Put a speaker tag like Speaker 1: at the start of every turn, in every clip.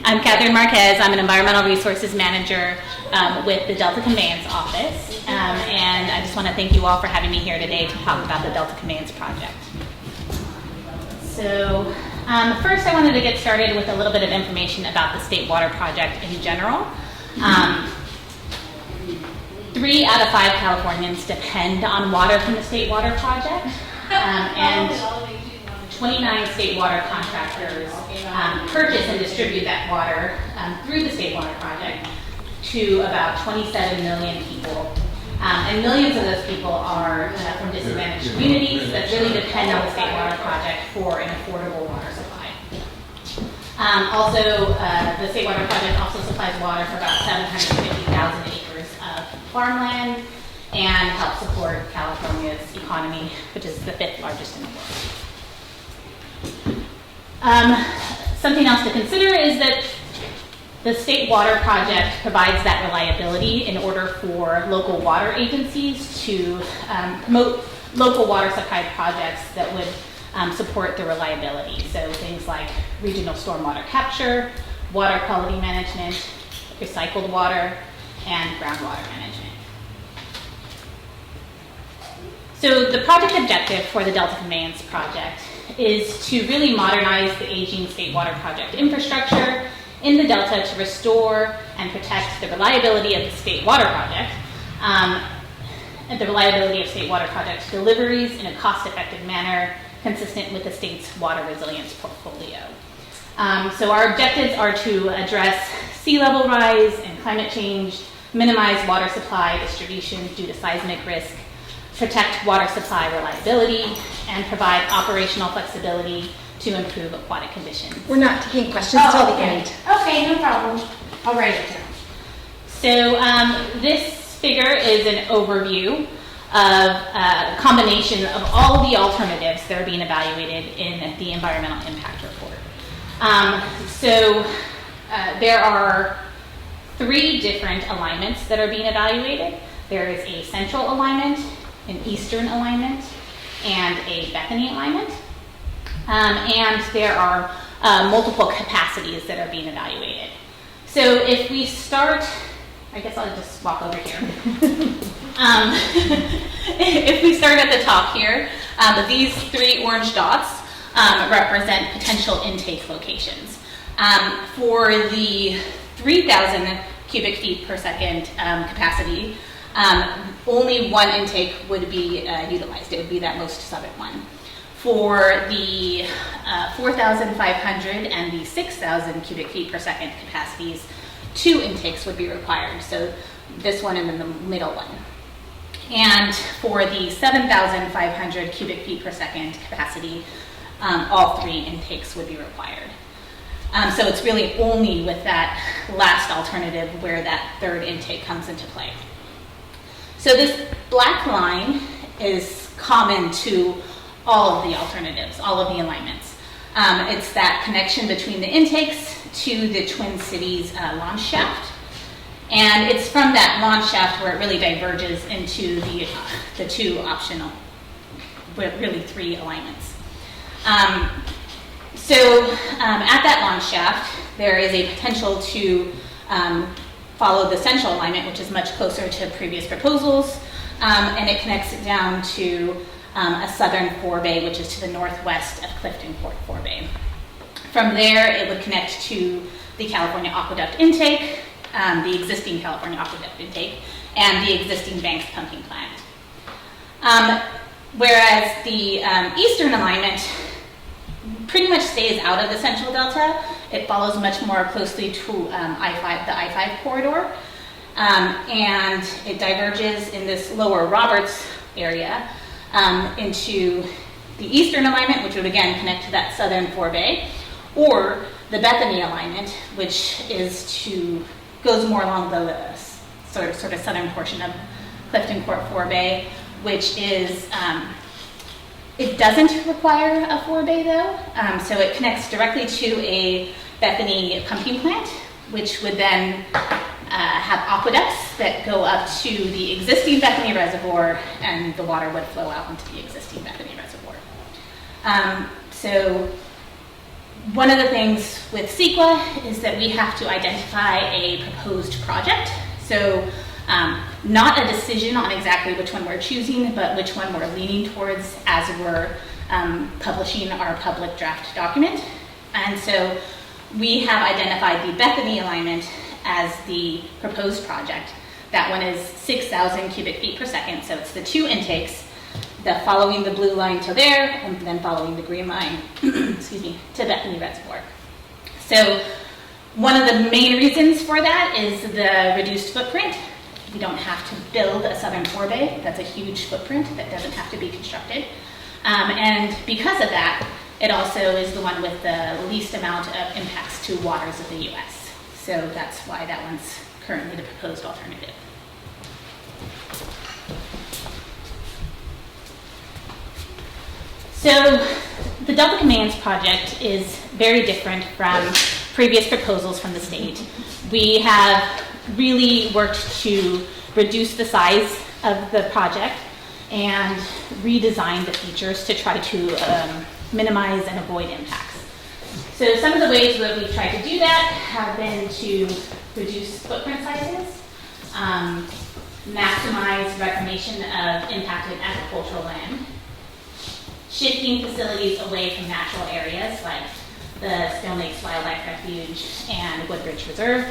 Speaker 1: I'm Katherine Marquez. I'm an Environmental Resources Manager with the Delta Conveyance Office. And I just want to thank you all for having me here today to talk about the Delta Conveyance Project. So first I wanted to get started with a little bit of information about the State Water Project in general. 3 out of 5 Californians depend on water from the State Water Project. And 29 state water contractors purchase and distribute that water through the State Water Project to about 27 million people. And millions of those people are from disadvantaged communities that really depend on the State Water Project for an affordable water supply. The State Water Project also supplies water for about 750,000 acres of farmland and helps support California's economy, which is the 5th largest in the world. Something else to consider is that the State Water Project provides that reliability in order for local water agencies to promote local water supply projects that would support the reliability. So things like regional stormwater capture, water quality management, recycled water, and groundwater management. So the project objective for the Delta Conveyance Project is to really modernize the aging State Water Project infrastructure in the Delta to restore and protect the reliability of the State Water Project and the reliability of State Water Project deliveries in a cost-effective manner consistent with the state's water resilience portfolio. So our objectives are to address sea level rise and climate change, minimize water supply distribution due to seismic risk, protect water supply reliability, and provide operational flexibility to improve aquatic conditions.
Speaker 2: We're not taking questions until the end.
Speaker 1: Okay, no problem. I'll write it down. So this figure is an overview of a combination of all of the alternatives that are being evaluated in the environmental impact report. There are 3 different alignments that are being evaluated. There is a central alignment, an eastern alignment, and a Bethany alignment. And there are multiple capacities that are being evaluated. So if we start, I guess I'll just walk over here. If we start at the top here, these 3 orange dots represent potential intake locations. For the 3,000 cubic feet per second capacity, only 1 intake would be utilized. It would be that most southern one. For the 4,500 and the 6,000 cubic feet per second capacities, 2 intakes would be required. So this one and then the middle one. And for the 7,500 cubic feet per second capacity, all 3 intakes would be required. So it's really only with that last alternative where that 3rd intake comes into play. So this black line is common to all of the alternatives, all of the alignments. It's that connection between the intakes to the Twin Cities launch shaft. And it's from that launch shaft where it really diverges into the 2 optional, really 3 alignments. At that launch shaft, there is a potential to follow the central alignment, which is much closer to previous proposals, and it connects it down to a southern forebay, which is to the northwest of Clifton Court Forebay. From there, it would connect to the California Aquaduct intake, the existing California Aquaduct intake, and the existing Banks pumping plant. Whereas the eastern alignment pretty much stays out of the central delta. It follows much more closely to the I-5 corridor, and it diverges in this lower Roberts area into the eastern alignment, which would again connect to that southern forebay, or the Bethany alignment, which goes more along the sort of southern portion of Clifton Court Forebay, which is it doesn't require a forebay though, so it connects directly to a Bethany pumping plant, which would then have aqueducts that go up to the existing Bethany Reservoir, and the water would flow out into the existing Bethany Reservoir. So One of the things with CEQA is that we have to identify a proposed project. So not a decision on exactly which one we're choosing, but which one we're leaning towards as we're publishing our public draft document. And so we have identified the Bethany alignment as the proposed project. That one is 6,000 cubic feet per second, so it's the two intakes, following the blue line to there, and then following the green line, excuse me, to Bethany Reservoir. So one of the main reasons for that is the reduced footprint. We don't have to build a southern forebay. That's a huge footprint that doesn't have to be constructed. And because of that, it also is the one with the least amount of impacts to waters of the U.S. So that's why that one's currently the proposed alternative. So the Delta Commands project is very different from previous proposals from the state. We have really worked to reduce the size of the project and redesign the features to try to minimize and avoid impacts. So some of the ways that we've tried to do that have been to reduce footprint sizes, maximize reclamation of impacted agricultural land, shifting facilities away from natural areas like the Stone Lakes Wildlife Refuge and Woodbridge Reserve.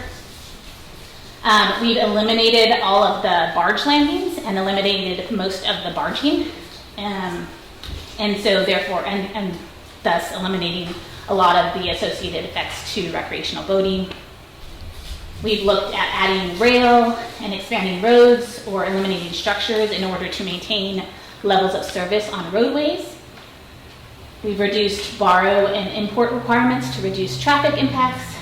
Speaker 1: We've eliminated all of the barge landings and eliminated most of the barging, and so therefore, and thus eliminating a lot of the associated effects to recreational boating. We've looked at adding rail and expanding roads or eliminating structures in order to maintain levels of service on roadways. We've reduced borrow and import requirements to reduce traffic impacts.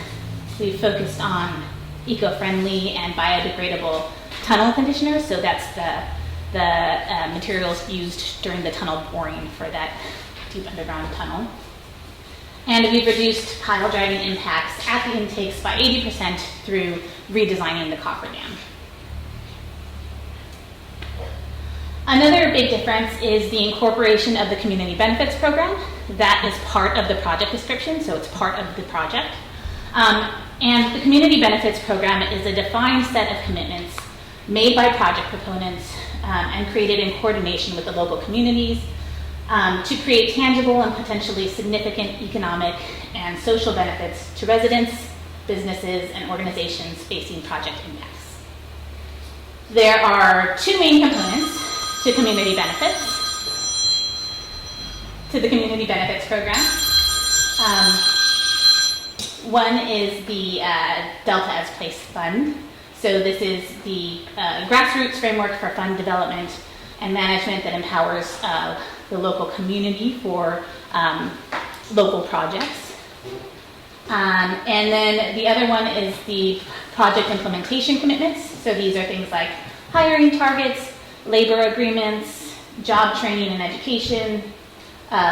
Speaker 1: We've focused on eco-friendly and biodegradable tunnel conditioners, so that's the materials used during the tunnel boring for that deep underground tunnel. And we've reduced pile driving impacts at the intakes by 80% through redesigning the cofferdam. Another big difference is the incorporation of the community benefits program. That is part of the project description, so it's part of the project. And the community benefits program is a defined set of commitments made by project proponents and created in coordination with the local communities to create tangible and potentially significant economic and social benefits to residents, businesses, and organizations facing project impacts. There are two main components to community benefits, to the community benefits program. One is the Delta as Place Fund. So this is the grassroots framework for fund development and management that empowers the local community for local projects. And then the other one is the project implementation commitments. So these are things like hiring targets, labor agreements, job training and education,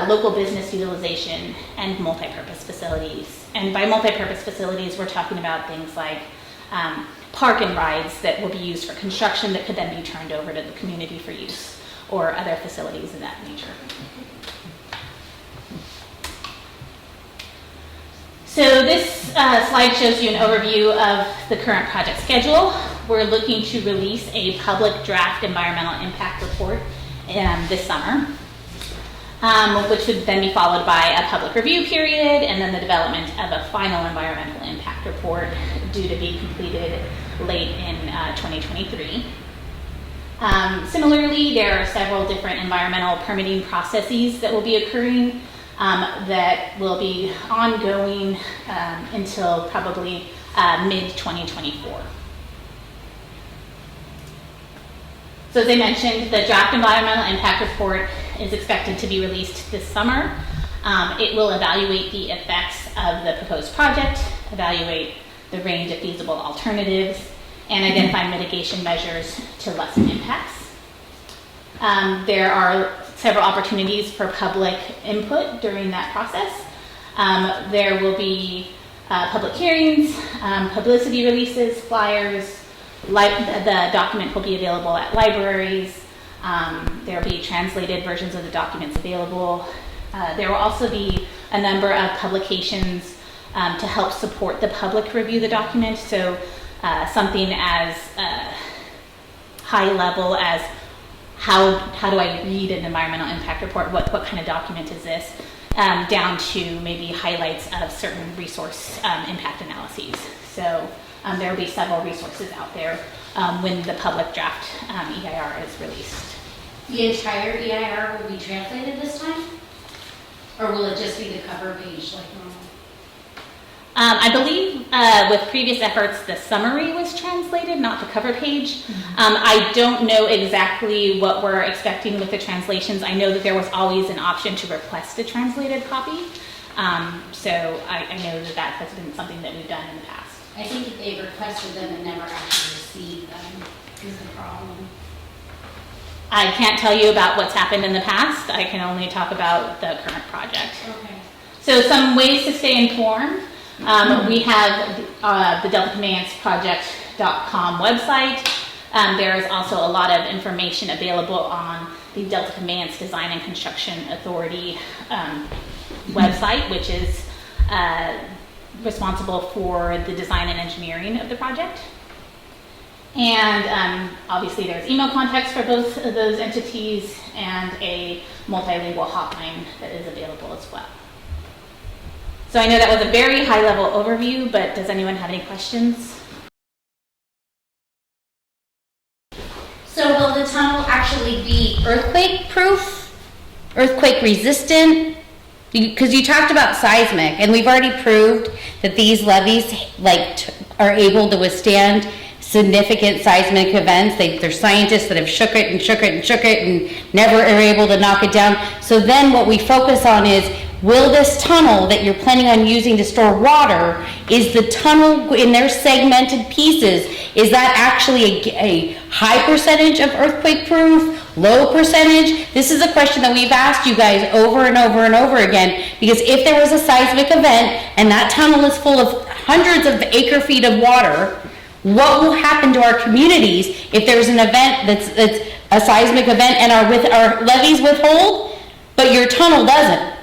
Speaker 1: local business utilization, and multipurpose facilities. And by multipurpose facilities, we're talking about things like park and rides that will be used for construction that could then be turned over to the community for use, or other facilities of that nature. So this slide shows you an overview of the current project schedule. We're looking to release a public draft environmental impact report this summer, which would then be followed by a public review period and then the development of a final environmental impact report due to be completed late in 2023. Similarly, there are several different environmental permitting processes that will be occurring that will be ongoing until probably mid-2024. So as I mentioned, the draft environmental impact report is expected to be released this summer. It will evaluate the effects of the proposed project, evaluate the range of feasible alternatives, and identify mitigation measures to lessen impacts. There are several opportunities for public input during that process. There will be public hearings, publicity releases, flyers. The document will be available at libraries. There will be translated versions of the documents available. There will also be a number of publications to help support the public review the document. So something as high level as how do I read an environmental impact report? What kind of document is this? Down to maybe highlights of certain resource impact analyses. So there will be several resources out there when the public draft EIR is released.
Speaker 3: The entire EIR will be translated this time? Or will it just be the cover page like normal?
Speaker 1: I believe with previous efforts, the summary was translated, not the cover page. I don't know exactly what we're expecting with the translations. I know that there was always an option to request a translated copy. So I know that has been something that we've done in the past.
Speaker 3: I think if they requested them and never actually received them is the problem.
Speaker 1: I can't tell you about what's happened in the past. I can only talk about the current project.
Speaker 3: Okay.
Speaker 1: So some ways to stay informed. We have the deltaconveyanceproject.com website. There is also a lot of information available on the Delta Conveyance Design and Construction Authority website, which is responsible for the design and engineering of the project. And obviously there's email contacts for both of those entities and a multilingual hotline that is available as well. So I know that was a very high level overview, but does anyone have any questions?
Speaker 4: So will the tunnel actually be earthquake proof, earthquake resistant? Because you talked about seismic, and we've already proved that these levees are able to withstand significant seismic events. There's scientists that have shook it and shook it and shook it and never are able to knock it down. So then what we focus on is, will this tunnel that you're planning on using to store water, is the tunnel in their segmented pieces, is that actually a high percentage of earthquake proof, low percentage? This is a question that we've asked you guys over and over and over again, because if there was a seismic event and that tunnel is full of hundreds of acre feet of water, what will happen to our communities if there's an event that's a seismic event and our levees withhold, but your tunnel doesn't?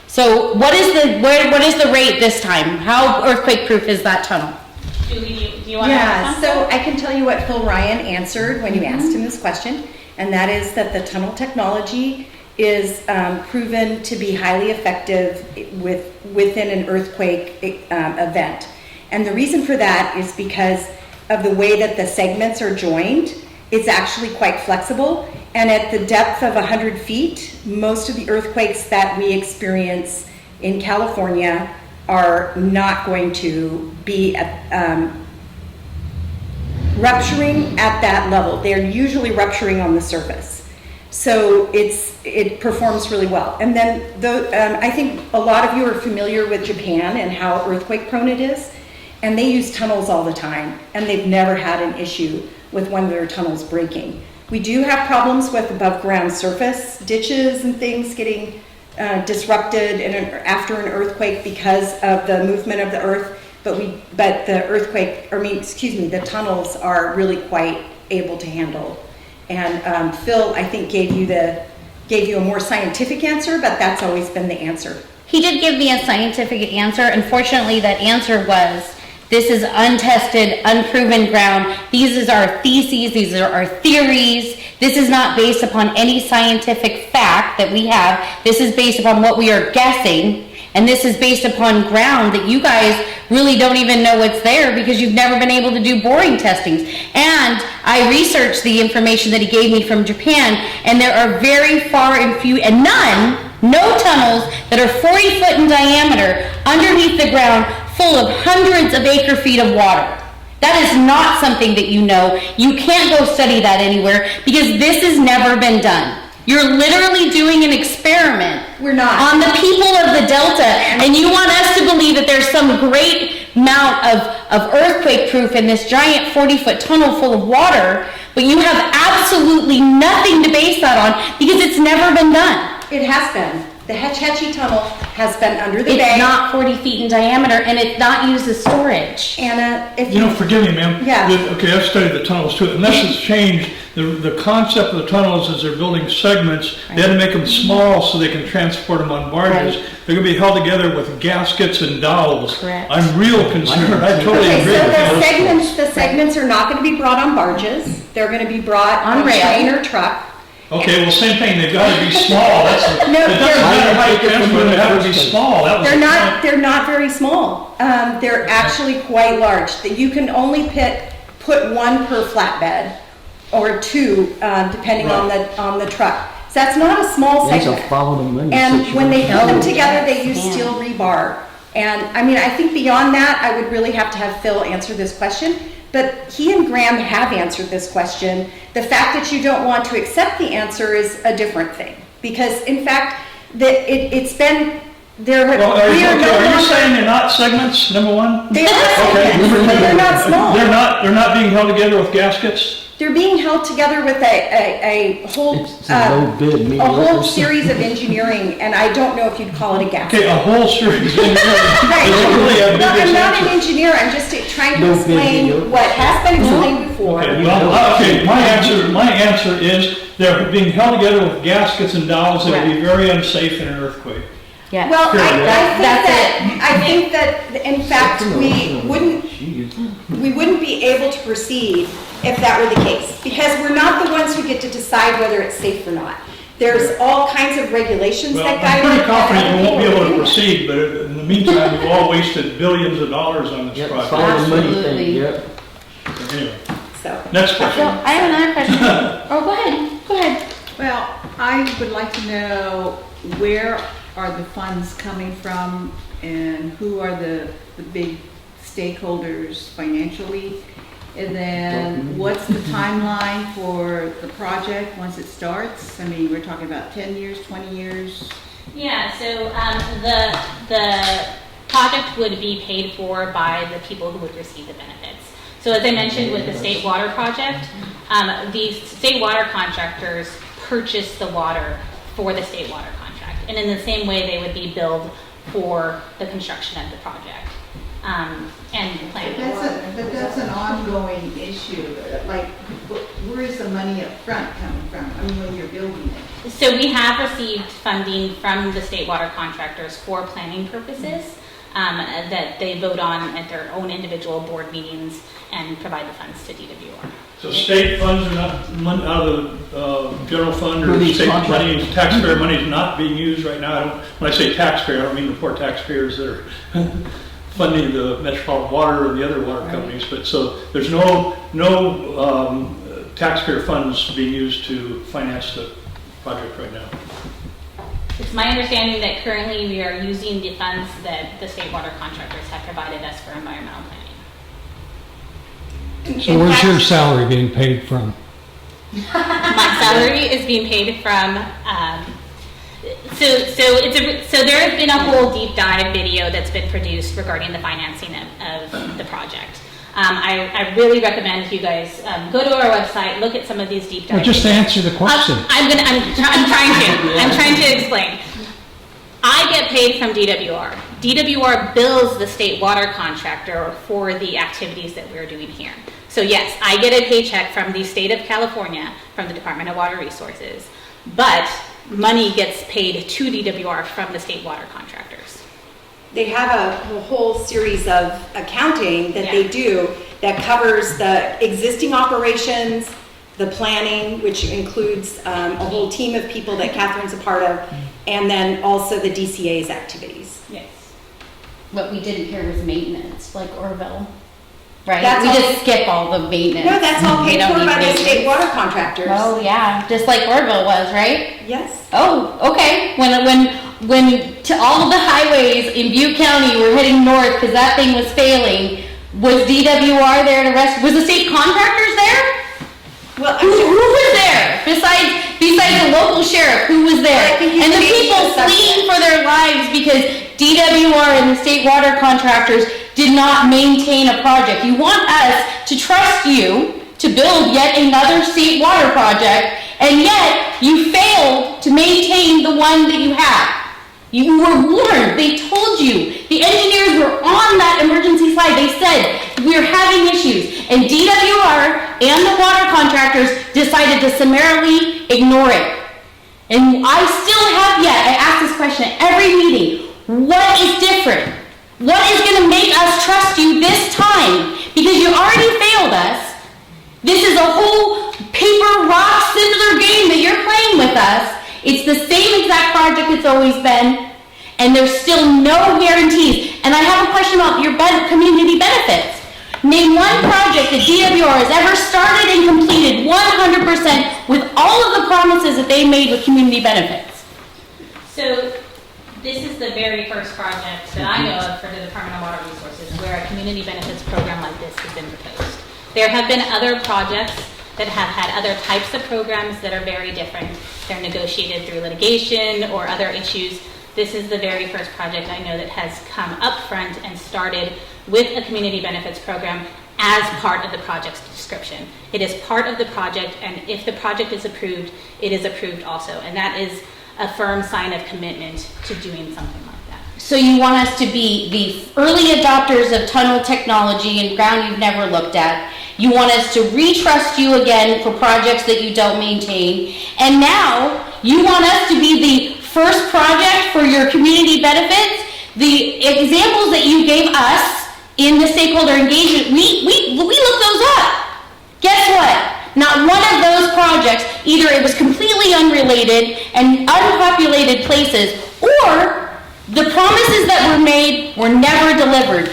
Speaker 4: So what is the rate this time? How earthquake proof is that tunnel?
Speaker 1: Julie, do you want to
Speaker 2: Yeah,
Speaker 1: ask
Speaker 2: so I can tell you what Phil Ryan answered when you asked him this question, and that is that the tunnel technology is proven to be highly effective within an earthquake event. And the reason for that is because of the way that the segments are joined. It's actually quite flexible, and at the depth of 100 feet, most of the earthquakes that we experience in California are not going to be rupturing at that level. They're usually rupturing on the surface. So it performs really well. And then I think a lot of you are familiar with Japan and how earthquake prone it is, and they use tunnels all the time, and they've never had an issue with one of their tunnels breaking. We do have problems with above ground surface ditches and things getting disrupted after an earthquake because of the movement of the earth, but the tunnels are really quite able to handle. And Phil, I think, gave you a more scientific answer, but that's always been the answer.
Speaker 4: He did give me a scientific answer. Unfortunately, that answer was, this is untested, unproven ground. These are our theses, these are our theories. This is not based upon any scientific fact that we have. This is based upon what we are guessing, and this is based upon ground that you guys really don't even know what's there because you've never been able to do boring testings. And I researched the information that he gave me from Japan, and there are very far and few, and no tunnels that are 40 foot in diameter underneath the ground, full of hundreds of acre feet of water. That is not something that you know. You can't go study that anywhere because this has never been done. You're literally doing an experiment.
Speaker 2: We're not.
Speaker 4: On the people of the Delta, and you want us to believe that there's some great amount of earthquake proof in this giant 40-foot tunnel full of water, but you have absolutely nothing to base that on because it's never been done.
Speaker 2: It has been. The Hetch Hetchy tunnel has been under the
Speaker 4: It's
Speaker 2: bay.
Speaker 4: not 40 feet in diameter and it's not used as storage.
Speaker 2: Anna, if
Speaker 5: You know, forgive me, ma'am.
Speaker 2: Yeah.
Speaker 5: Okay, I've studied the tunnels too. Unless it's changed, the concept of the tunnels is they're building segments. They had to make them small so they can transport them on barges.
Speaker 4: Right.
Speaker 5: They're gonna be held together with gaskets and dowels.
Speaker 4: Correct.
Speaker 5: I'm real concerned. I totally
Speaker 2: Okay,
Speaker 5: agree
Speaker 2: so
Speaker 5: with you.
Speaker 2: the segments are not gonna be brought on barges. They're gonna be brought
Speaker 4: On
Speaker 2: on
Speaker 4: rail.
Speaker 2: train or truck.
Speaker 5: Okay, well, same thing. They've gotta be small. It doesn't
Speaker 2: No,
Speaker 5: matter how you transport them, they have to be small. That was
Speaker 2: They're
Speaker 5: the
Speaker 2: not,
Speaker 5: point.
Speaker 2: they're not very small. They're actually quite large. That you can only put one per flatbed or two, depending on the truck. So that's not a small
Speaker 6: That's a
Speaker 2: segment.
Speaker 6: follow the money
Speaker 2: And when they put them
Speaker 4: No.
Speaker 2: together, they use
Speaker 4: Yeah.
Speaker 2: steel rebar. And I mean, I think beyond that, I would really have to have Phil answer this question. But he and Graham have answered this question. The fact that you don't want to accept the answer is a different thing. Because in fact, it's been, there have,
Speaker 5: Well,
Speaker 2: we are no
Speaker 5: are you
Speaker 2: longer.
Speaker 5: saying they're not segments, number one?
Speaker 2: They are
Speaker 5: Okay.
Speaker 2: segments, but they're not small.
Speaker 5: They're not being held together with gaskets?
Speaker 2: They're being held together with a whole,
Speaker 6: It's a low bid,
Speaker 2: a
Speaker 6: mediocre.
Speaker 2: whole series of engineering, and I don't know if you'd call it a gasket.
Speaker 5: Okay, a whole series.
Speaker 2: Right.
Speaker 5: Right.
Speaker 2: No, I'm not an engineer, I'm just trying to
Speaker 6: No big
Speaker 2: explain
Speaker 6: deal.
Speaker 2: what has been explained before.
Speaker 5: Okay, well, okay, my answer is they're being held together with gaskets and dowels that would be very unsafe in an earthquake.
Speaker 4: Yeah.
Speaker 2: Well,
Speaker 5: Period.
Speaker 2: I think that, in fact, we wouldn't be able to proceed if that were the case, because we're not the ones who get to decide whether it's safe or not. There's all kinds of regulations
Speaker 5: Well,
Speaker 2: that guide
Speaker 5: I'm
Speaker 2: it.
Speaker 5: pretty confident
Speaker 2: and
Speaker 5: we won't be able to
Speaker 2: people are
Speaker 5: proceed, but in the meantime, we've all wasted billions of dollars on this
Speaker 6: Yep,
Speaker 5: project.
Speaker 6: follow the money
Speaker 4: Absolutely.
Speaker 6: thing, yep.
Speaker 5: Anyway,
Speaker 2: doing it. So,
Speaker 5: next
Speaker 4: So
Speaker 5: question.
Speaker 4: I have another question. Oh, go ahead. Go ahead.
Speaker 7: Well, I would like to know where are the funds coming from and who are the big stakeholders financially? And then what's the timeline for the project once it starts? I mean, we're talking about 10 years, 20 years?
Speaker 1: Yeah, so the project would be paid for by the people who would receive the benefits. So as I mentioned with the state water project, these state water contractors purchase the water for the state water contract. And in the same way, they would be billed for the construction of the project and the planning.
Speaker 7: But that's an ongoing issue. Like, where is the money up front coming from? I mean, when you're building it?
Speaker 1: So we have received funding from the state water contractors for planning purposes that they vote on at their own individual board meetings and provide the funds to DWR.
Speaker 5: So state funds are not, out of the general fund
Speaker 6: Who
Speaker 5: or
Speaker 6: needs
Speaker 5: state
Speaker 6: contract?
Speaker 5: money, taxpayer money is not being used right now. When I say taxpayer, I don't mean the poor taxpayers that are funding the Metropolitan Water or the other water companies, but so there's no taxpayer funds being used to finance the project right now.
Speaker 1: It's my understanding that currently we are using the funds that the state water contractors have provided us for environmental planning.
Speaker 8: So where's your salary being paid from?
Speaker 1: My salary is being paid from, so there has been a whole deep dive video that's been produced regarding the financing of the project. I really recommend you guys go to our website, look at some of these deep dive.
Speaker 8: Well, just
Speaker 1: videos.
Speaker 8: answer the question.
Speaker 1: I'm trying to explain. I get paid from DWR. DWR bills the state water contractor for the activities that we're doing here. So yes, I get a paycheck from the state of California, from the Department of Water Resources, but money gets paid to DWR from the state water contractors.
Speaker 2: they have a whole series of accounting that they
Speaker 1: Yeah.
Speaker 2: do that covers the existing operations, the planning, which includes a whole team of people that Catherine's a part of, and then also the DCA's activities.
Speaker 1: Yes.
Speaker 4: What we didn't hear was maintenance, like Orville, right?
Speaker 2: That's
Speaker 4: We
Speaker 2: all-
Speaker 4: just skip all the maintenance.
Speaker 2: No, that's all
Speaker 4: We
Speaker 2: paid
Speaker 4: don't
Speaker 2: for
Speaker 4: need
Speaker 2: by the
Speaker 4: maintenance.
Speaker 2: state water contractors.
Speaker 4: Oh, yeah, just like Orville was, right?
Speaker 2: Yes.
Speaker 4: Oh, okay. When to all of the highways in Butte County were heading north because that thing was failing, was DWR there to rescue? Was the state contractors there?
Speaker 2: Well,
Speaker 4: Who was there besides the local sheriff? Who was there?
Speaker 2: I think you
Speaker 4: And the
Speaker 2: changed
Speaker 4: people
Speaker 2: the subject.
Speaker 4: fleeing for their lives because DWR and the state water contractors did not maintain a project. You want us to trust you to build yet another state water project, and yet you failed to maintain the one that you have. You were warned. They told you. The engineers were on that emergency slide. They said, we're having issues. And DWR and the water contractors decided to summarily ignore it. And I still have yet, I ask this question at every meeting, what is different? What is going to make us trust you this time? Because you already failed us. This is a whole paper, rock, scissors game that you're playing with us. It's the same exact project it's always been, and there's still no guarantees. And I have a question about your community benefits. Name one project that DWR has ever started and completed 100% with all of the promises that they made with community benefits.
Speaker 1: So this is the very first project that I know of for the Department of Water Resources where a community benefits program like this has been proposed. There have been other projects that have had other types of programs that are very different. They're negotiated through litigation or other issues. This is the very first project I know that has come up front and started with a community benefits program as part of the project's description. It is part of the project, and if the project is approved, it is approved also. And that is a firm sign of commitment to doing something like that.
Speaker 4: So you want us to be the early adopters of tunnel technology and ground you've never looked at. You want us to retrust you again for projects that you don't maintain. And now you want us to be the first project for your community benefits. The examples that you gave us in the stakeholder engagement, we looked those up. Guess what? Not one of those projects, either it was completely unrelated and unpopulated places, or the promises that were made were never delivered.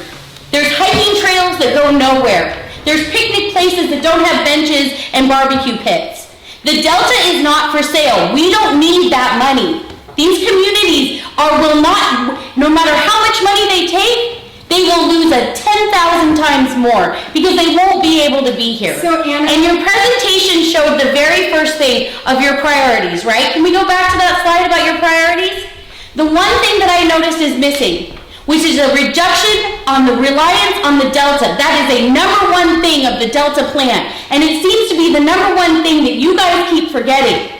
Speaker 4: There's hiking trails that go nowhere. There's picnic places that don't have benches and barbecue pits. The Delta is not for sale. We don't need that money. These communities will not, no matter how much money they take, they will lose 10,000 times more because they won't be able to be here.
Speaker 2: So, Anna,
Speaker 4: and your presentation showed the very first thing of your priorities, right? Can we go back to that slide about your priorities? The one thing that I noticed is missing, which is a reduction on the reliance on the Delta. That is a number one thing of the Delta plan. And it seems to be the number one thing that you guys keep forgetting.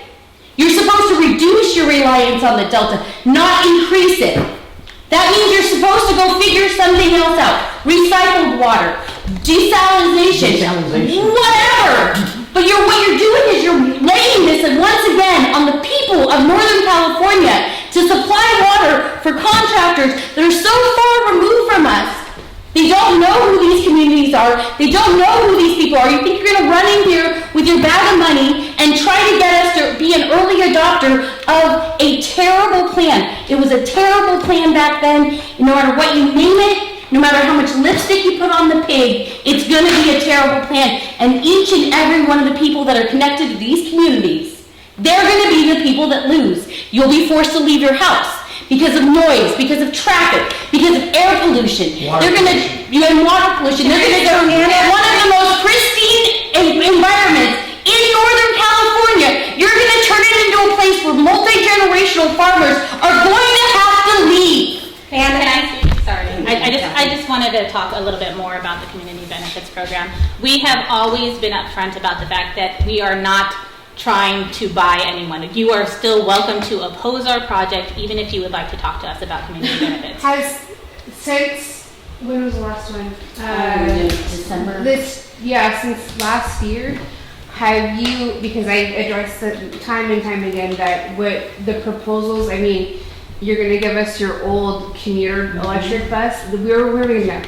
Speaker 4: You're supposed to reduce your reliance on the Delta, not increase it. That means you're supposed to go figure something else out. Recycled water, desalination, whatever. But what you're doing is you're laying this once again on the people of Northern California to supply water for contractors that are so far removed from us. They don't know who these communities are. They don't know who these people are. You think you're going to run in here with your bag of money and try to get us to be an early adopter of a terrible plan. It was a terrible plan back then. No matter what you name it, no matter how much lipstick you put on the pig, it's going to be a terrible plan. And each and every one of the people that are connected to these communities, they're going to be the people that lose. You'll be forced to leave your house because of noise, because of traffic, because of air pollution. They're going to, you have water pollution. They're going to go one of the most pristine environments in Northern California. You're going to turn it into a place where multi-generational farmers are going to have to leave.
Speaker 1: And can I speak? Sorry. I just wanted to talk a little bit more about the community benefits program. We have always been upfront about the fact that we are not trying to buy anyone. You are still welcome to oppose our project, even if you would like to talk to us about community benefits.
Speaker 6: When was the last one?
Speaker 4: December.
Speaker 6: Since last year, have you, because I addressed it time and time again that what the proposals, I mean, you're going to give us your old commuter electric bus. Where are we going to go?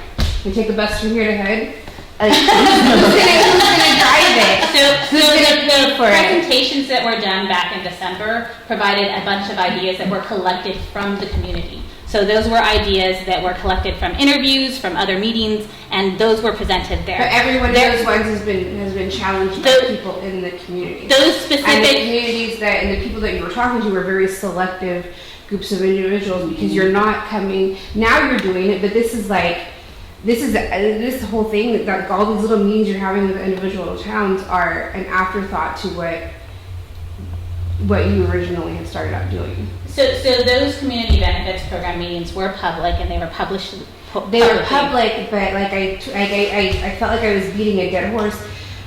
Speaker 6: We take a bus from here to Hood? Who's gonna drive it?
Speaker 1: So the presentations that were done back in December provided a bunch of ideas that were collected from the community. So those were ideas that were collected from interviews, from other meetings, and those were presented there.
Speaker 6: But every one of those ones has been challenged by people in the community.
Speaker 1: Those specific
Speaker 6: and the communities and the people that you were talking to were very selective groups of individuals because you're not coming. Now you're doing it, but this is this whole thing, that all these little meetings you're having with individual towns are an afterthought to what you originally had started out doing.
Speaker 1: So those community benefits program meetings were public and they were published.
Speaker 6: They were public, but like I felt like I was beating a dead horse.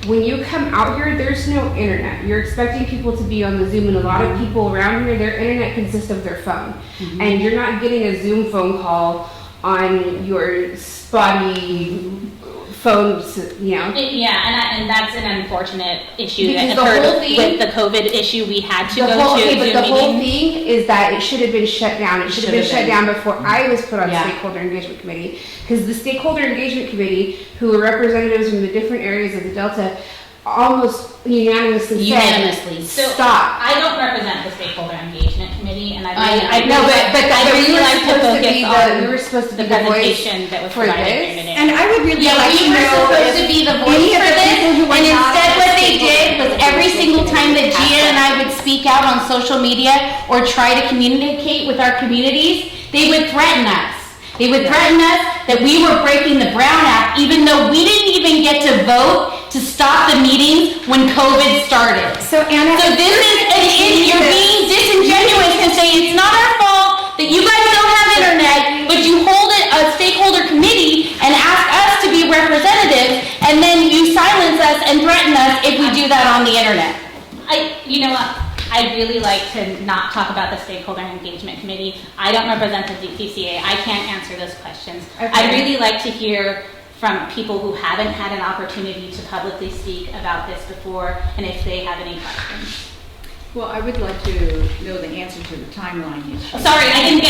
Speaker 6: when you come out here, there's no internet. You're expecting people to be on the Zoom, and a lot of people around here, their internet consists of their phone. And you're not getting a Zoom phone call on your spotty phone,
Speaker 1: And that's an unfortunate issue
Speaker 6: Because
Speaker 1: that
Speaker 6: the
Speaker 1: occurred
Speaker 6: whole thing-
Speaker 1: with the COVID issue. We had to
Speaker 6: The
Speaker 1: go
Speaker 6: whole,
Speaker 1: to
Speaker 6: okay,
Speaker 1: a
Speaker 6: but
Speaker 1: Zoom
Speaker 6: the whole
Speaker 1: meeting.
Speaker 6: thing is that it should have been shut down. It should have been shut down before I was put on
Speaker 3: Yeah.
Speaker 6: stakeholder engagement committee. Because the stakeholder engagement committee, who were representatives from the different areas of the Delta, almost unanimously
Speaker 1: So
Speaker 6: stop.
Speaker 1: I don't represent the stakeholder engagement committee, and I
Speaker 6: No, but
Speaker 1: I
Speaker 6: we
Speaker 1: really
Speaker 6: were
Speaker 1: like to
Speaker 6: supposed to
Speaker 1: focus
Speaker 6: be
Speaker 1: on
Speaker 6: we were supposed to
Speaker 1: the
Speaker 6: be the voice
Speaker 1: presentation that was
Speaker 6: for
Speaker 1: provided
Speaker 6: this.
Speaker 1: here today.
Speaker 2: And I would really
Speaker 4: Yeah,
Speaker 2: like
Speaker 4: we
Speaker 2: to
Speaker 4: were
Speaker 2: know
Speaker 4: supposed
Speaker 2: if
Speaker 4: to be the
Speaker 2: any
Speaker 4: voice
Speaker 2: of
Speaker 4: for
Speaker 2: the
Speaker 4: this,
Speaker 2: people who were
Speaker 4: and
Speaker 2: not
Speaker 4: instead
Speaker 2: on
Speaker 4: what
Speaker 2: the
Speaker 4: they did was
Speaker 2: stakeholder
Speaker 4: every single time that
Speaker 2: engagement
Speaker 4: Gia and I would speak out on social media or try to communicate with our communities, they would threaten us. They would threaten us that we were breaking the Brown Act, even though we didn't even get to vote to stop the meetings when COVID started.
Speaker 2: So Anna,
Speaker 4: So this is, and you're being disingenuous and saying it's not our fault that you guys don't have internet, but you hold a stakeholder committee and ask us to be representatives, and then you silence us and threaten us if we do that on the internet.
Speaker 1: You know what? I'd really like to not talk about the stakeholder engagement committee. I don't represent the DPCA. I can't answer those questions.
Speaker 6: Okay.
Speaker 1: I'd really like to hear from people who haven't had an opportunity to publicly speak about this before, and if they have any questions.
Speaker 7: Well, I would like to know the answer to the timeline issue.
Speaker 1: Sorry, I didn't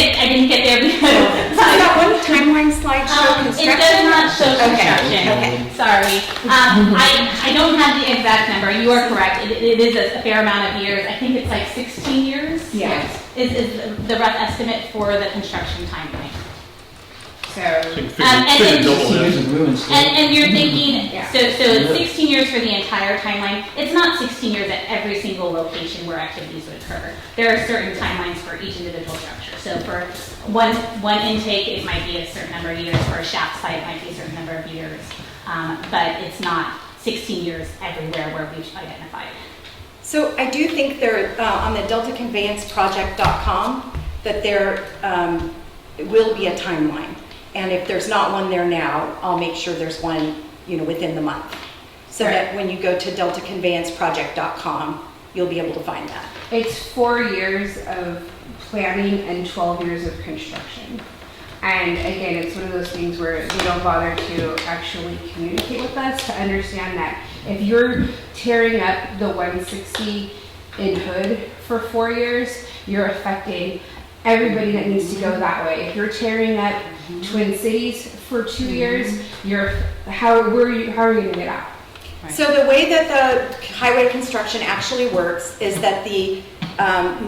Speaker 1: get there because
Speaker 2: does that one timeline slide show
Speaker 1: it
Speaker 2: construction?
Speaker 1: does not show
Speaker 2: Okay,
Speaker 1: construction.
Speaker 2: okay.
Speaker 1: Sorry. I don't have the exact number. You are correct. It is a fair amount of years. I think it's like 16 years.
Speaker 7: Yeah.
Speaker 1: Is the rough estimate for the construction timeline.
Speaker 6: So,
Speaker 5: So you figure-
Speaker 1: and
Speaker 5: figure
Speaker 1: then-
Speaker 5: double that.
Speaker 1: And you're thinking,
Speaker 6: Yeah.
Speaker 1: so it's 16 years for the entire timeline. It's not 16 years at every single location where activities would occur. There are certain timelines for each individual structure. So for one intake, it might be a certain number of years. For a shaft site, it might be a certain number of years. But it's not 16 years everywhere where we've identified.
Speaker 2: So I do think there, on the deltaconveyanceproject.com, that there will be a timeline. And if there's not one there now, I'll make sure there's one, within the month. So that when you go to deltaconveyanceproject.com, you'll be able to find that.
Speaker 6: it's 4 years of planning and 12 years of construction. And again, it's one of those things where they don't bother to actually communicate with us to understand that if you're tearing up the 160 in Hood for 4 years, you're affecting everybody that needs to go that way. If you're tearing up Twin Cities for 2 years, how are you gonna get out?
Speaker 2: So the way that the highway construction actually works is that the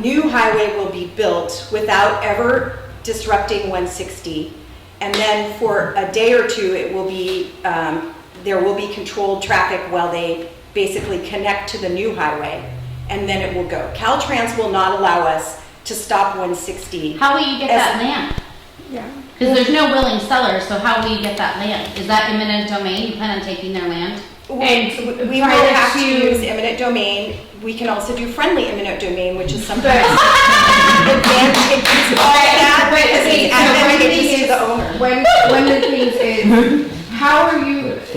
Speaker 2: new highway will be built without ever disrupting 160. And then for a day or two, it will be, there will be controlled traffic while they basically connect to the new highway, and then it will go. Caltrans will not allow us to stop 160.
Speaker 4: How will you get that land?
Speaker 6: Yeah.
Speaker 4: Because there's no willing sellers, so how will you get that land? Is that eminent domain? You plan on taking their land?
Speaker 2: And we will
Speaker 6: prior
Speaker 2: have to
Speaker 6: to-
Speaker 2: use eminent domain. We can also do friendly eminent domain, which is something
Speaker 6: But-
Speaker 2: advantageous of that,
Speaker 6: But,
Speaker 2: because
Speaker 6: okay,
Speaker 2: it's
Speaker 6: so one
Speaker 2: advantageous
Speaker 6: thing
Speaker 2: to
Speaker 6: is-
Speaker 2: the owner.
Speaker 6: One of the things is, how are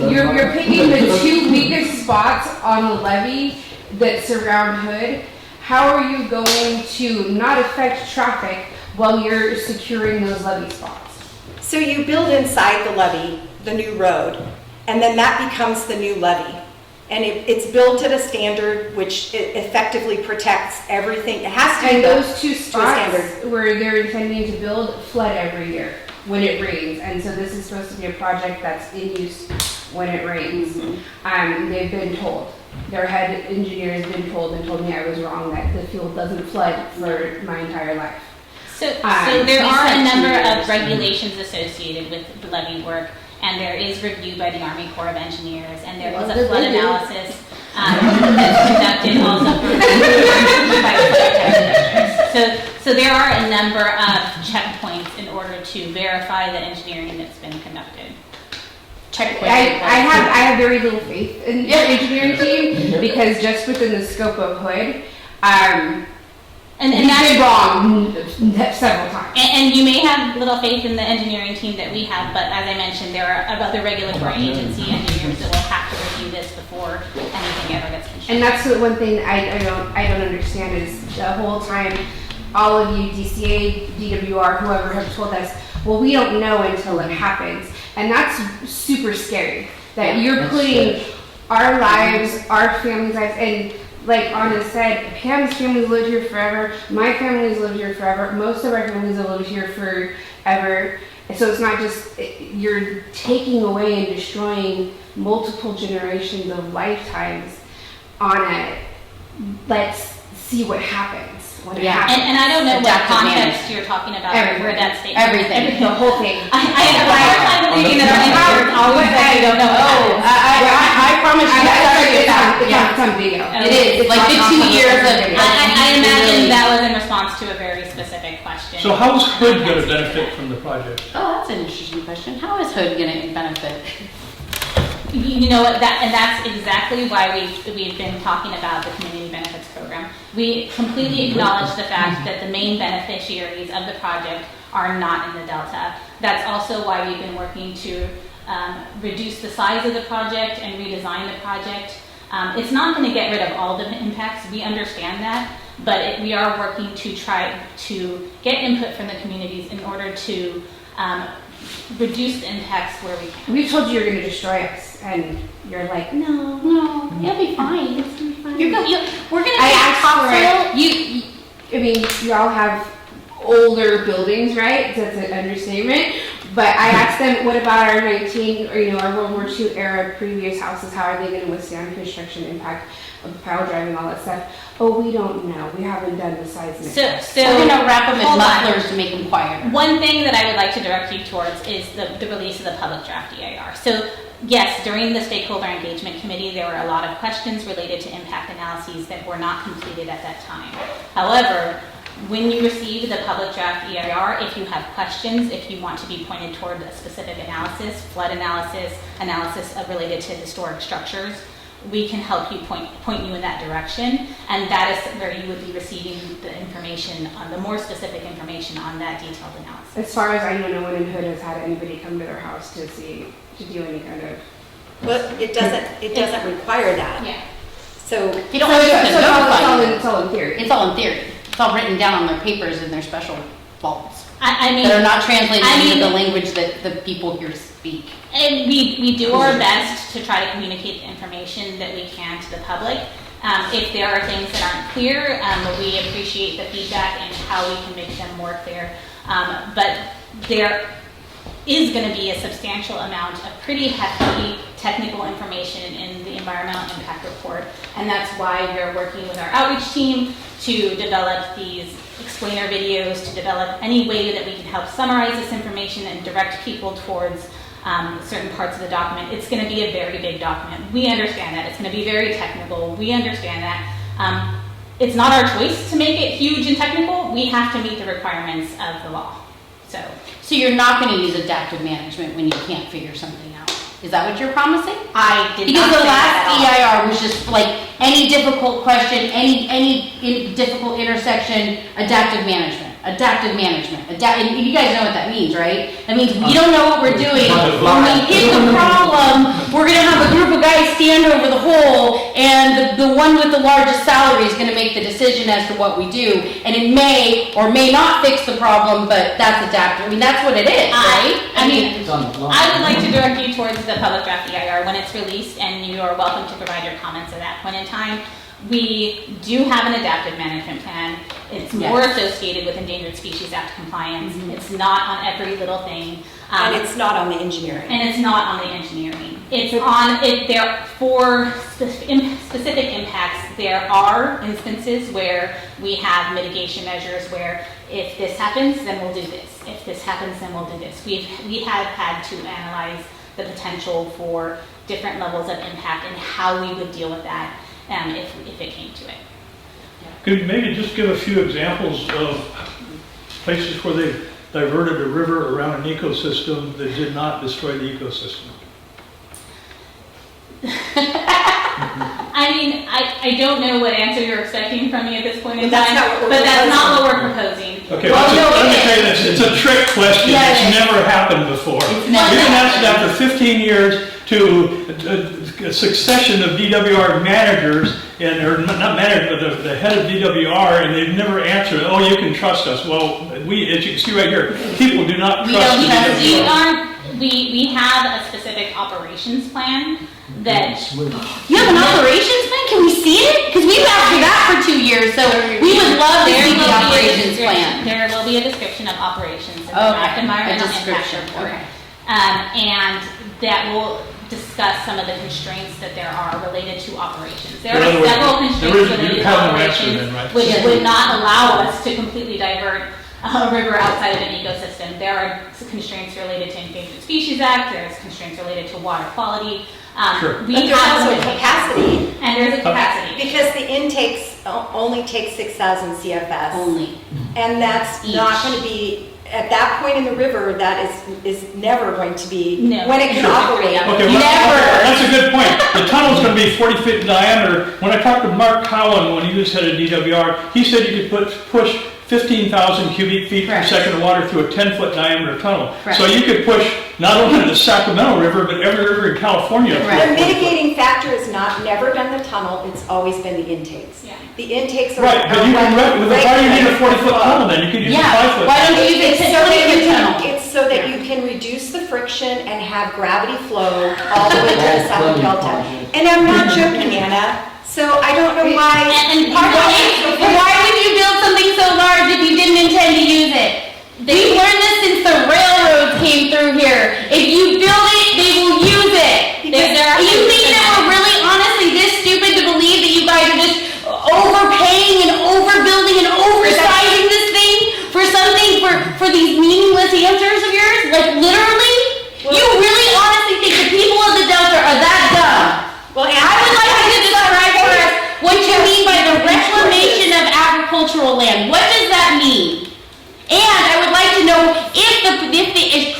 Speaker 6: you're picking the two weakest spots on the levee that surround Hood. How are you going to not affect traffic while you're securing those levee spots?
Speaker 2: So you build inside the levee, the new road, and then that becomes the new levee. And it's built at a standard which effectively protects everything. It has to be
Speaker 6: And
Speaker 2: built
Speaker 6: those two
Speaker 2: to a
Speaker 6: spots
Speaker 2: standard.
Speaker 6: where they're intending to build flood every year when it rains. And so this is supposed to be a project that's in use when it rains. They've been told. Their head engineer has been told and told me I was wrong, that the field doesn't flood for my entire life.
Speaker 1: So there are a number of regulations associated with the levee work, and there is review by the Army Corps of Engineers, and there was a flood analysis that's conducted also by the contractors. So there are a number of checkpoints in order to verify the engineering that's been conducted. Checkpoints.
Speaker 6: I have very little faith in your engineering team because just within the scope of Hood,
Speaker 1: and
Speaker 6: he's
Speaker 1: that's
Speaker 6: been wrong several times.
Speaker 1: And you may have little faith in the engineering team that we have, but as I mentioned, there are other regulatory agency engineers that will have to review this just before anything ever gets constructed.
Speaker 6: And that's the one thing I don't understand is the whole time, all of you, DCA, DWR, whoever have told us, well, we don't know until it happens. And that's super scary, that you're putting our lives, our family's lives, and like Anna said, Pam's family's lived here forever, my family's lived here forever, most of our families have lived here forever. So it's not just, you're taking away and destroying multiple generations of lifetimes on a, let's see what happens.
Speaker 1: And I don't know what
Speaker 4: Adaptive
Speaker 1: context you're talking about for that statement.
Speaker 4: Everything.
Speaker 6: The whole thing.
Speaker 1: I have a hard time believing that our answers always say we don't know what happens.
Speaker 4: I promise you that's already a fact.
Speaker 6: It's on video.
Speaker 4: It is, like the 2 years of.
Speaker 1: I imagine that was in response to a very specific question.
Speaker 5: So how is Hood going to benefit from the project?
Speaker 4: Oh, that's an interesting question. How is Hood gonna benefit?
Speaker 1: You know what, and that's exactly why we've been talking about the community benefits program. We completely acknowledge the fact that the main beneficiaries of the project are not in the Delta. That's also why we've been working to reduce the size of the project and redesign the project. It's not going to get rid of all the impacts, we understand that, but we are working to try to get input from the communities in order to reduce the impacts where we can.
Speaker 6: We've told you you're going to destroy us, and you're like, no,
Speaker 4: It'll be fine. It's gonna be fine.
Speaker 1: We're going to
Speaker 6: I
Speaker 1: take
Speaker 6: asked
Speaker 1: topsoil.
Speaker 6: for it. I mean, you all have older buildings, right? That's an understatement. But I asked them, what about our our World War II era previous houses? How are they going to withstand construction impact of pile driving, all that stuff? Oh, we don't know. We haven't done the seismic.
Speaker 1: So
Speaker 4: We're gonna wrap them in
Speaker 1: hold on.
Speaker 4: mufflers to make them quieter.
Speaker 1: One thing that I would like to direct you towards is the release of the public draft EIR. So yes, during the stakeholder engagement committee, there were a lot of questions related to impact analyses that were not completed at that time. However, when you receive the public draft EIR, if you have questions, if you want to be pointed toward a specific analysis, flood analysis related to historic structures, we can help you point you in that direction, and that is where you would be receiving the information on the more specific information on that detailed analysis.
Speaker 6: As far as I know, no one in Hood has had anybody come to their house to do any kind of.
Speaker 2: But it doesn't require that.
Speaker 1: Yeah.
Speaker 2: So
Speaker 4: You don't want to notify you.
Speaker 6: It's all in theory.
Speaker 4: It's all in theory. It's all written down on their papers in their special vaults
Speaker 1: I mean,
Speaker 4: that are not translated
Speaker 1: I mean-
Speaker 4: into the language that the people here speak.
Speaker 1: and we do our best to try to communicate the information that we can to the public. If there are things that aren't clear, we appreciate the feedback and how we can make them more clear. But there is going to be a substantial amount of pretty hefty technical information in the environmental impact report, and that's why we're working with our outreach team to develop these explainer videos, to develop any way that we can help summarize this information and direct people towards certain parts of the document. It's going to be a very big document. We understand that. It's going to be very technical. We understand that. It's not our choice to make it huge and technical. We have to meet the requirements of the law.
Speaker 4: So you're not going to use adaptive management when you can't figure something out. Is that what you're promising?
Speaker 1: I did
Speaker 4: Because
Speaker 1: not
Speaker 4: the
Speaker 1: say that
Speaker 4: last
Speaker 1: at all.
Speaker 4: EIR was just like any difficult question, any difficult intersection, adaptive management. And you guys know what that means, right? That means we don't know what we're doing. When we hit the problem, we're gonna have a group of guys stand over the hole, and the one with the largest salary is gonna make the decision as to what we do. And it may or may not fix the problem, but that's adaptive. I mean, that's what it is, right?
Speaker 1: I mean, I would like to direct you towards the public draft EIR when it's released, and you are welcome to provide your comments at that point in time. We do have an adaptive management plan. It's more associated with Endangered Species Act compliance. It's not on every little thing.
Speaker 2: and it's not on the engineering.
Speaker 1: And it's not on the engineering. It's on it. There for specific impacts. There are instances where we have mitigation measures where if this happens, then we'll do this. If this happens, then we'll do this. We have had to analyze the potential for different levels of impact and how we would deal with that if it came to it.
Speaker 5: Could you maybe just give a few examples of places where they diverted a river around an ecosystem that did not destroy the ecosystem?
Speaker 1: I mean, I don't know what answer you're expecting from me at this point in
Speaker 2: But that's
Speaker 1: time,
Speaker 2: not what we're
Speaker 1: but that's not what
Speaker 2: proposing.
Speaker 1: we're proposing.
Speaker 5: Okay,
Speaker 1: Well, no,
Speaker 5: let me
Speaker 1: it
Speaker 5: tell you
Speaker 1: is.
Speaker 5: this, it's a trick question,
Speaker 4: Yeah, it
Speaker 5: it's
Speaker 4: is.
Speaker 5: never happened before.
Speaker 4: It's
Speaker 5: We've
Speaker 4: never
Speaker 5: been asked
Speaker 4: happened.
Speaker 5: after 15 years to a succession of DWR managers, or not managers, but the head of DWR, and they've never answered, oh, you can trust us. Well, as you can see right here, people do not
Speaker 1: We
Speaker 5: trust
Speaker 1: don't
Speaker 5: the
Speaker 1: trust you.
Speaker 5: DWR.
Speaker 1: We have a specific operations plan that,
Speaker 4: You have an operations plan? Can we see it? Because we've asked for that for 2 years, so we would love to see the operations plan.
Speaker 1: there will be a description of operations in the
Speaker 4: Okay,
Speaker 1: draft environmental
Speaker 4: a
Speaker 1: impact
Speaker 4: description,
Speaker 1: report.
Speaker 4: okay.
Speaker 1: And that will discuss some of the constraints that there are related to operations. There
Speaker 5: In
Speaker 1: are
Speaker 5: other words,
Speaker 1: several
Speaker 5: there
Speaker 1: constraints
Speaker 5: is- you
Speaker 1: related to
Speaker 5: have no answer then,
Speaker 1: operations,
Speaker 5: right?
Speaker 1: which
Speaker 4: Yeah.
Speaker 1: would not allow us to completely divert a river outside of an ecosystem. There are constraints related to Endangered Species Act, there's constraints related to water quality.
Speaker 5: Sure.
Speaker 2: But
Speaker 1: We
Speaker 2: there's
Speaker 1: have
Speaker 2: also
Speaker 1: limitations.
Speaker 2: capacity,
Speaker 1: And there's a capacity.
Speaker 2: because the intakes only take 6,000 CFS.
Speaker 4: Only.
Speaker 2: And that's not
Speaker 4: Each.
Speaker 2: going to be, at that point in the river, that is never going to be,
Speaker 1: No.
Speaker 2: when it can
Speaker 5: Sure.
Speaker 2: operate.
Speaker 5: Okay, well,
Speaker 4: Never.
Speaker 5: that's a good point. The tunnel's gonna be 40 feet in diameter. When I talked to Mark Cowan, when he was head of DWR, he said you could push 15,000 cubic feet per
Speaker 4: Correct.
Speaker 5: second of water through a 10-foot diameter tunnel.
Speaker 4: Correct.
Speaker 5: So you could push not only the Sacramento River, but every river in California. through a
Speaker 4: Correct.
Speaker 2: The
Speaker 5: 40 foot.
Speaker 2: mitigating factor has never been the tunnel, it's always been the intakes.
Speaker 1: Yeah.
Speaker 2: The intakes are.
Speaker 5: Right, but you can, why do you need a 40-foot tunnel then? You could use a
Speaker 4: Yeah,
Speaker 5: 5-foot.
Speaker 4: why don't you use
Speaker 2: It's
Speaker 4: a
Speaker 2: so that
Speaker 4: 20-foot
Speaker 2: you
Speaker 4: tunnel?
Speaker 2: can, it's so that you can reduce the friction and have gravity flow all the way to the southern delta. And I'm not joking, Anna, so I don't know why.
Speaker 1: And
Speaker 4: Part of it, why would you build something so large if you didn't intend to use it? We've learned this since the railroads came through here. If you build it, they will use it. You think that we're really honestly this stupid to believe that you guys are just overpaying and overbuilding and oversizing this thing for something, for these meaningless answers of yours? Like literally? You really honestly think the people of the Delta are that dumb?
Speaker 2: Well,
Speaker 4: I would like you to describe for us what you mean by the reclamation of agricultural land. What does that mean? And I would like to know if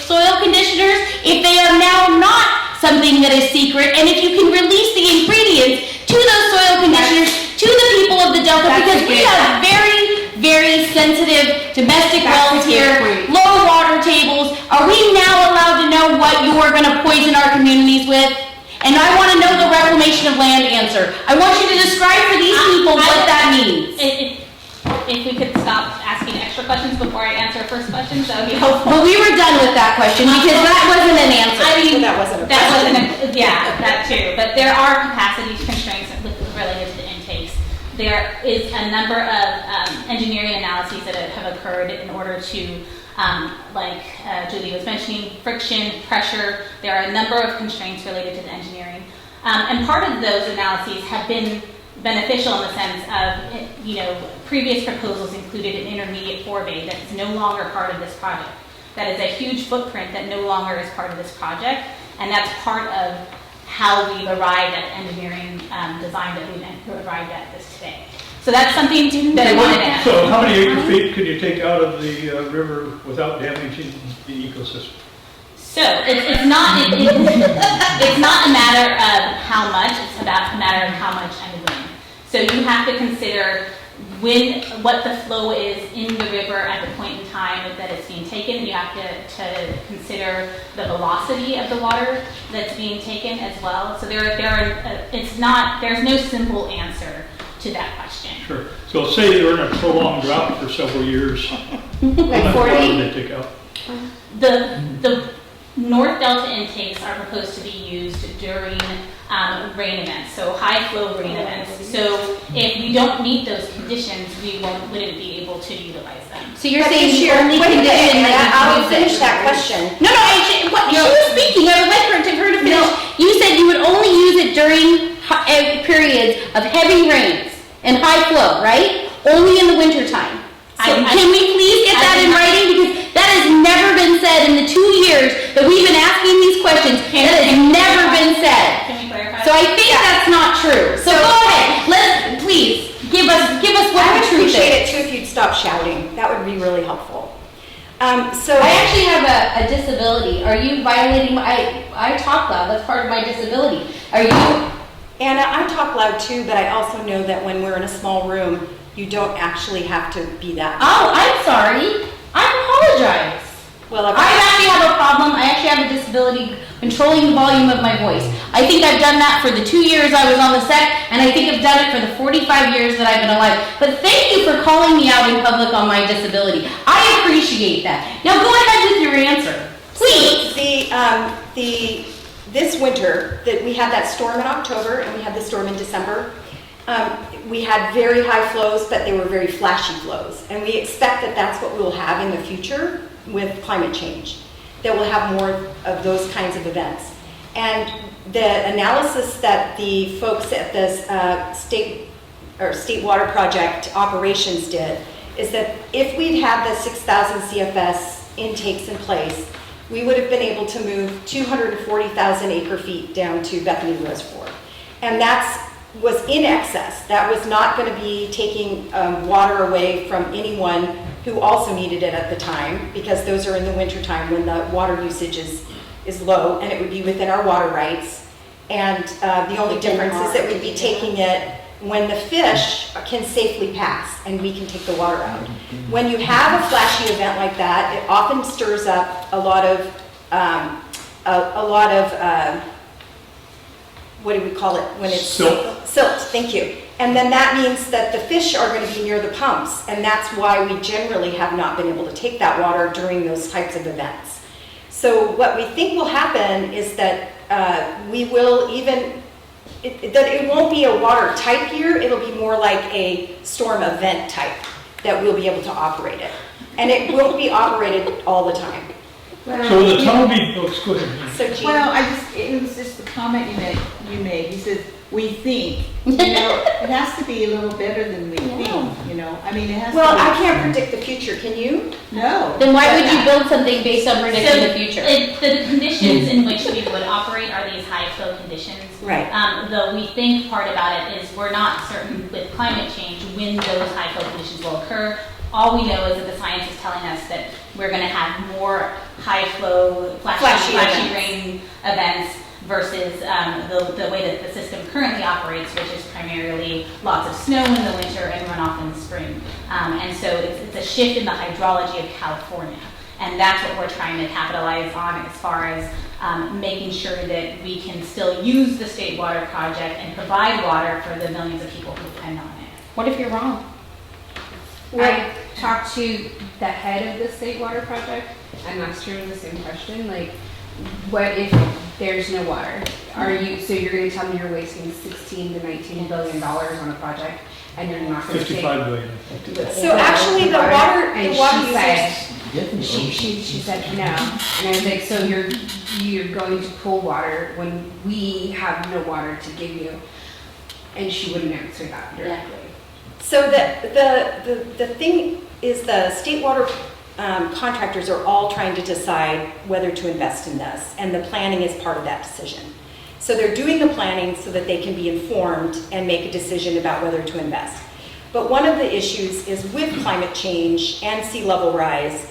Speaker 4: soil conditioners, if they are now not something that is secret, and if you can release the ingredients to those soil conditioners to the people of the Delta,
Speaker 6: That's
Speaker 4: because
Speaker 6: a
Speaker 4: we
Speaker 6: good-
Speaker 4: have very, very sensitive domestic
Speaker 6: That's a
Speaker 4: wells
Speaker 6: good
Speaker 4: here,
Speaker 6: point.
Speaker 4: low water tables. Are we now allowed to know what you are going to poison our communities with? And I want to know the reclamation of land answer. I want you to describe for these people what that means.
Speaker 1: If we could stop asking extra questions before I answer first questions, that would be helpful.
Speaker 4: Well, we were done with that question because that wasn't an answer.
Speaker 1: I mean,
Speaker 2: That wasn't a
Speaker 1: yeah, that too. But there are capacity constraints related to the intakes. There is a number of engineering analyses that have occurred in order to, like Julie was mentioning, friction, pressure. There are a number of constraints related to the engineering. And part of those analyses have been beneficial in the sense of, previous proposals included an intermediate forebay that is no longer part of this project. That is a huge footprint that no longer is part of this project, and that's part of how we've arrived at the engineering design that we've arrived at this today. So that's something that I wanted to add.
Speaker 5: So how many acre feet could you take out of the river without damaging the ecosystem?
Speaker 1: So it's not it's not a matter of how much, it's about a matter of how much and when. So you have to consider what the flow is in the river at the point in time that it's being taken. You have to consider the velocity of the water that's being taken as well. So there's no simple answer to that question.
Speaker 5: Sure. So say we're in a prolonged drought for several years.
Speaker 6: Like
Speaker 5: How much
Speaker 6: 40?
Speaker 5: water do they take out?
Speaker 1: The North Delta intakes are proposed to be used during rain events, so high flow rain events. So if we don't meet those conditions, we wouldn't be able to utilize them.
Speaker 4: So you're
Speaker 2: But
Speaker 4: saying
Speaker 2: if
Speaker 4: the
Speaker 2: you're-
Speaker 4: only
Speaker 2: wait a minute,
Speaker 4: condition
Speaker 2: Anna,
Speaker 4: that
Speaker 2: I'll
Speaker 4: you use
Speaker 2: finish
Speaker 4: it?
Speaker 2: that question.
Speaker 4: No, she was speaking. I would like her to finish. You said you would only use it during periods of heavy rains and high flow, right? Only in the wintertime. So can we please get that in writing? Because that has never been said in the 2 years that we've been asking these questions. That has never been said.
Speaker 1: Can we clarify?
Speaker 4: So I think that's not true. So go ahead. Please give us what
Speaker 2: I
Speaker 4: the
Speaker 2: would
Speaker 4: truth
Speaker 2: appreciate
Speaker 4: is.
Speaker 2: it too if you'd stop shouting. That would be really helpful. So
Speaker 4: I actually have a disability. Are you violating I talk loud. That's part of my disability. Are you?
Speaker 2: Anna, I talk loud too, but I also know that when we're in a small room, you don't actually have to be that.
Speaker 4: Oh, I'm sorry. I apologize.
Speaker 2: Well,
Speaker 4: I actually have a problem. I actually have a disability controlling the volume of my voice. I think I've done that for the 2 years I was on the set, and I think I've done it for the 45 years that I've been alive. But thank you for calling me out in public on my disability. I appreciate that. Now go ahead with your answer, please.
Speaker 2: This winter, that we had that storm in October and we had the storm in December, we had very high flows, but they were very flashy flows. And we expect that that's what we'll have in the future with climate change, that we'll have more of those kinds of events. And the analysis that the folks at the state water project operations did is that if we'd had the 6,000 CFS intakes in place, we would have been able to move 240,000 acre feet down to Bethany Reservoir. And that was in excess. That was not going to be taking water away from anyone who also needed it at the time, because those are in the winter time when the water usage is low, and it would be within our water rights. And the only difference is that we'd be taking it when the fish can safely pass and we can take the water out. When you have a flashy event like that, it often stirs up a lot of what do we call it when it's
Speaker 5: Silt.
Speaker 2: Silt, thank you. And then that means that the fish are going to be near the pumps, and that's why we generally have not been able to take that water during those types of events. So what we think will happen is that we will that it won't be a water type year, it'll be more like a storm event type that we'll be able to operate it. And it won't be operated all the time.
Speaker 5: So will the tunnel be, oh, go ahead.
Speaker 2: So Jean,
Speaker 7: Well, it was just the comment you made. You said, we think, it has to be a little better than we think, I mean, it has to be.
Speaker 2: well, I can't predict the future, can you?
Speaker 7: No.
Speaker 4: Then why would you build something based on predicting the future?
Speaker 1: The conditions in which we would operate are these high flow conditions.
Speaker 2: Right.
Speaker 1: Though we think part about it is we're not certain with climate change when those high flow conditions will occur. All we know is that the science is telling us that we're going to have more high flow, flashy
Speaker 2: events.
Speaker 1: rain events versus the way that the system currently operates, which is primarily lots of snow in the winter and runoff in the spring. And so it's a shift in the hydrology of California. And that's what we're trying to capitalize on as far as making sure that we can still use the state water project and provide water for the millions of people who depend on it.
Speaker 4: What if you're wrong?
Speaker 6: I talked to the head of the state water project and asked her the same question, like, what if there's no water? So you're gonna tell me you're wasting 16 to 19 billion dollars on a project and you're not gonna take
Speaker 5: 55 billion.
Speaker 2: So actually the water
Speaker 6: And she said no. And I was like, so you're going to pull water when we have no water to give you? And she wouldn't answer that directly.
Speaker 2: So the thing is the state water contractors are all trying to decide whether to invest in this, and the planning is part of that decision. So they're doing the planning so that they can be informed and make a decision about whether to invest. But one of the issues is with climate change and sea level rise,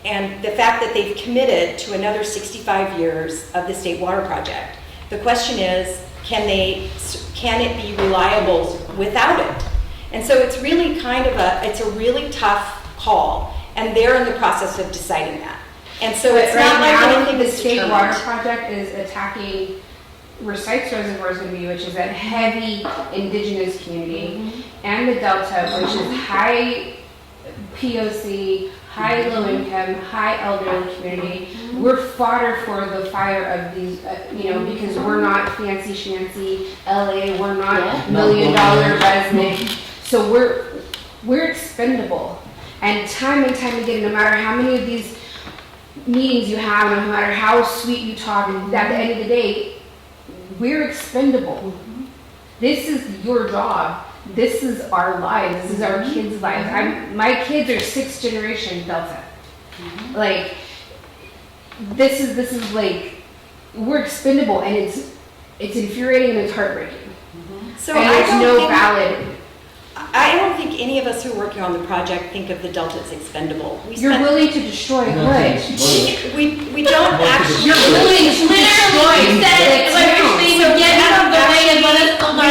Speaker 2: and the fact that they've committed to another 65 years of the state water project. The question is, can it be reliable without it? And so it's really it's a really tough call, and they're in the process of deciding that. And so it's
Speaker 6: Right
Speaker 2: not like
Speaker 6: now,
Speaker 2: anything
Speaker 6: the
Speaker 2: is
Speaker 6: state
Speaker 2: determined.
Speaker 6: water project is attacking where Sykes Reservoir is going to be, which is a heavy indigenous community, and the Delta, which is high POC, high low income, high elderly community. We're fodder for the fire of these, because we're not fancy schmancy LA, we're not $1 million resume. So we're expendable. And time again, no matter how many of these meetings you have, no matter how sweet you talk, at the end of the day, we're expendable. This is your job. This is our lives. This is our kids' lives. My kids are 6th generation Delta. Like, this is like, we're expendable, and it's infuriating and it's heartbreaking.
Speaker 2: So
Speaker 6: And
Speaker 2: I don't think any of us who are working on the project think of the Delta as expendable.
Speaker 6: You're willing to destroy wood.
Speaker 2: We don't actually.
Speaker 6: You're willing to destroy
Speaker 2: We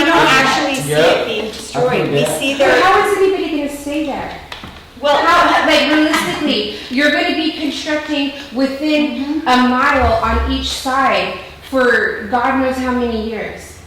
Speaker 2: don't actually see it being destroyed. We see there.
Speaker 6: How is anybody going to stay there?
Speaker 2: Well,
Speaker 6: Like realistically, you're going to be constructing constructing within a mile on each side for God knows how many years.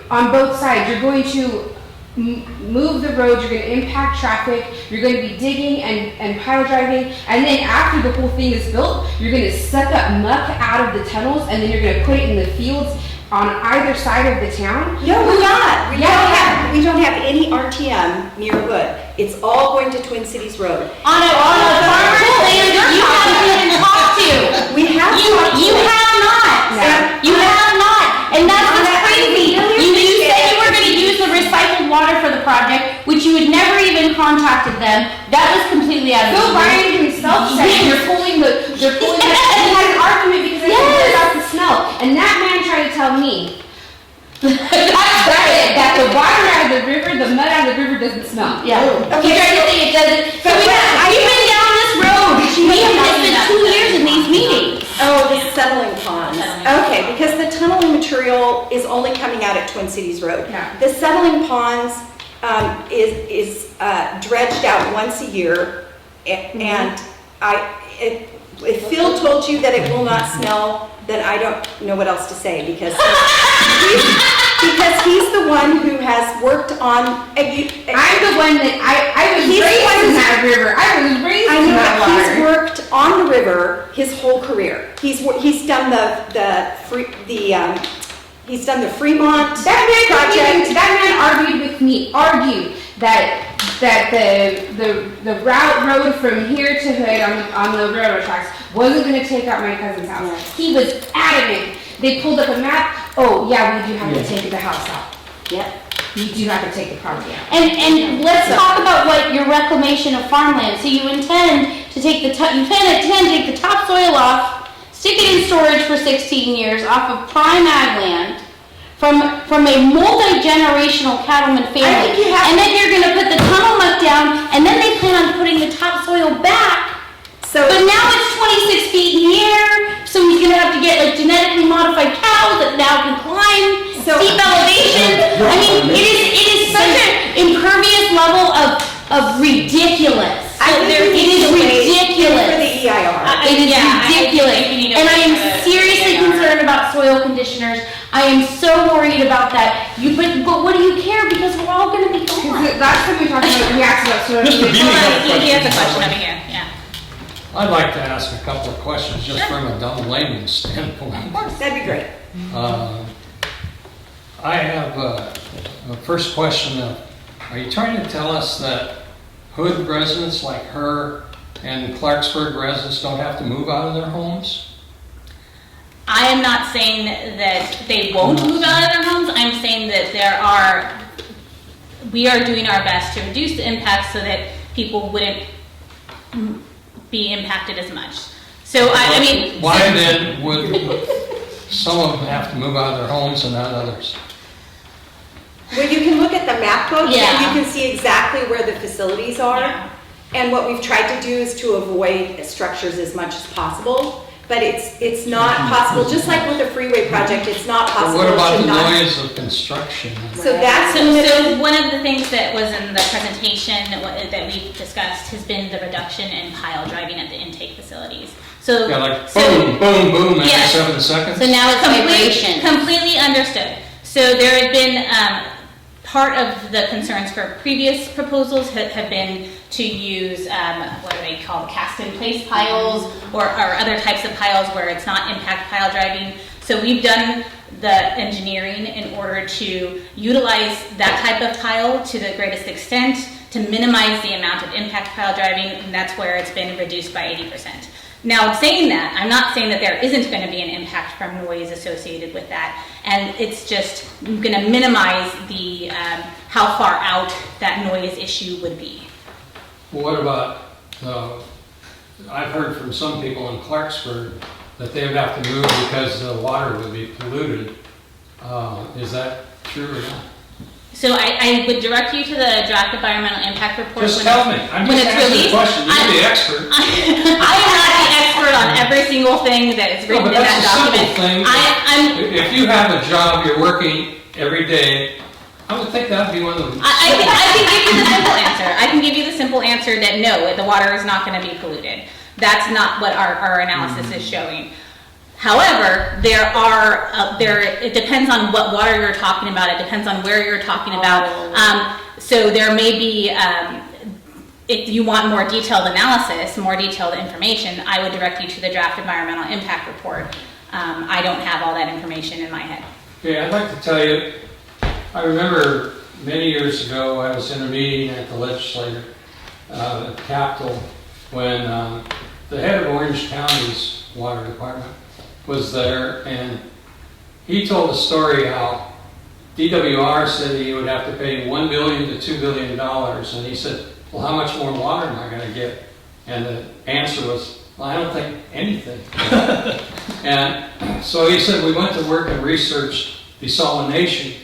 Speaker 6: On both sides, you're going to move the road, you're going to impact traffic, you're going to be digging and pile driving, and then after the whole thing is built, you're going to suck up muck out of the tunnels, and then you're going to put it in the fields on either side of the town.
Speaker 2: No, we're not.
Speaker 6: Yeah.
Speaker 2: We don't have any RTM near Hood. It's all going to Twin Cities Road.
Speaker 4: On a farmer's land you haven't even talked to.
Speaker 2: We have.
Speaker 4: You have not.
Speaker 6: Yeah.
Speaker 4: You have not. And that's what's crazy. You said you were going to use the recycled water for the project, which you had never even contacted them. That was completely out of
Speaker 6: Phil Ryan himself said you're pulling the, he had an argument because I said about the smell. And that man tried to tell me that the water out of the river, the mud out of the river doesn't smell.
Speaker 4: Yeah.
Speaker 2: Okay.
Speaker 4: He tried to say it doesn't. So we've been down this road. We have been 2 years in these meetings.
Speaker 2: Oh, the settling ponds. Okay, because the tunneling material is only coming out at Twin Cities Road.
Speaker 6: Yeah.
Speaker 2: The settling ponds is dredged out once a year, and if Phil told you that it will not smell, then I don't know what else to say, because he's the one who has worked on.
Speaker 6: I'm the one that I was raised in that river. I was raised in that water.
Speaker 2: He's worked on the river his whole career. He's done he's done the Fremont project.
Speaker 6: That man argued with me. That the road from here to Hood on the railroad tracks wasn't going to take out my cousin's house. He was adamant. They pulled up a map. Oh yeah, we do have to take the house out.
Speaker 2: Yep.
Speaker 6: You do have to take the property out.
Speaker 4: And let's talk about what your reclamation of farmland. So you intend to take the take the topsoil off, stick it in storage for 16 years off of prime ag land from a multi-generational cattleman family, and then you're going to put the tunnel muck down, and then they plan on putting the topsoil back. But now it's 26 feet in the air, so he's going to have to get like genetically modified cows that now can climb steep elevation. I mean, it is such an impervious level of ridiculous. It is ridiculous.
Speaker 2: For the EIR.
Speaker 4: It is ridiculous. And I am seriously concerned about soil conditioners. I am so worried about that. But what do you care? Because we're all going to be gone.
Speaker 6: Last time we talked about, we asked about soil.
Speaker 5: Mr. Beebe had a
Speaker 1: He has a
Speaker 5: question.
Speaker 1: question over here, yeah.
Speaker 8: I'd like to ask a couple of questions, just from a dumb layman's standpoint.
Speaker 2: That'd be great.
Speaker 8: I have a first question. Are you trying to tell us that Hood residents like her and Clarksburg residents don't have to move out of their homes?
Speaker 1: I am not saying that they won't move out of their homes. I'm saying that we are doing our best to reduce the impact so that people wouldn't be impacted as much. So I mean,
Speaker 8: why then would some of them have to move out of their homes and not others?
Speaker 2: Well, you can look at the map book,
Speaker 1: Yeah.
Speaker 2: and you can see exactly where the facilities are.
Speaker 1: Yeah.
Speaker 2: And what we've tried to do is to avoid structures as much as possible. But it's not possible, just like with the freeway project, it's not
Speaker 8: But
Speaker 2: possible
Speaker 8: what about
Speaker 2: to
Speaker 8: the
Speaker 2: not.
Speaker 8: noise of construction?
Speaker 2: So that's
Speaker 1: So one of the things that was in the presentation that we discussed has been the reduction in pile driving at the intake facilities. So
Speaker 8: Yeah, like boom, boom, boom every
Speaker 1: Yeah.
Speaker 8: 7 seconds?
Speaker 4: So now it's vibration.
Speaker 1: completely understood. So there had been, part of the concerns for previous proposals have been to use, what do they call, cast-in-place piles or other types of piles where it's not impact pile driving. So we've done the engineering in order to utilize that type of pile to the greatest extent to minimize the amount of impact pile driving, and that's where it's been reduced by 80%. Now, saying that, I'm not saying that there isn't going to be an impact from noise associated with that, and it's just going to minimize the how far out that noise issue would be.
Speaker 8: Well, what about, I've heard from some people in Clarksburg that they would have to move because the water would be polluted. Is that true or not?
Speaker 1: So I would direct you to the draft environmental impact report.
Speaker 8: Just tell me. I'm
Speaker 1: when
Speaker 8: just
Speaker 1: it's
Speaker 8: asking a
Speaker 1: released.
Speaker 8: question. You're the expert.
Speaker 1: I am not the expert on every single thing that is
Speaker 8: No,
Speaker 1: written
Speaker 8: but
Speaker 1: in that
Speaker 8: that's a
Speaker 1: document.
Speaker 8: simple thing.
Speaker 1: I'm
Speaker 8: If you have a job, you're working every day, I would think that'd be one of the.
Speaker 1: I can give you the simple answer. I can give you the simple answer that no, the water is not going to be polluted. That's not what our analysis is showing. However, it depends on what water you're talking about, it depends on where you're talking about. So there may be, if you want more detailed analysis, more detailed information, I would direct you to the draft environmental impact report. I don't have all that information in my head.
Speaker 8: Okay, I'd like to tell you, I remember many years ago, I was in a meeting at the legislature, Capitol, when the head of Orange County's water department was there, and he told a story how DWR said he would have to pay $1 billion to $2 billion, and he said, well, how much more water am I going to get? And the answer was, well, I don't think anything. And so he said, we went to work and researched desalination,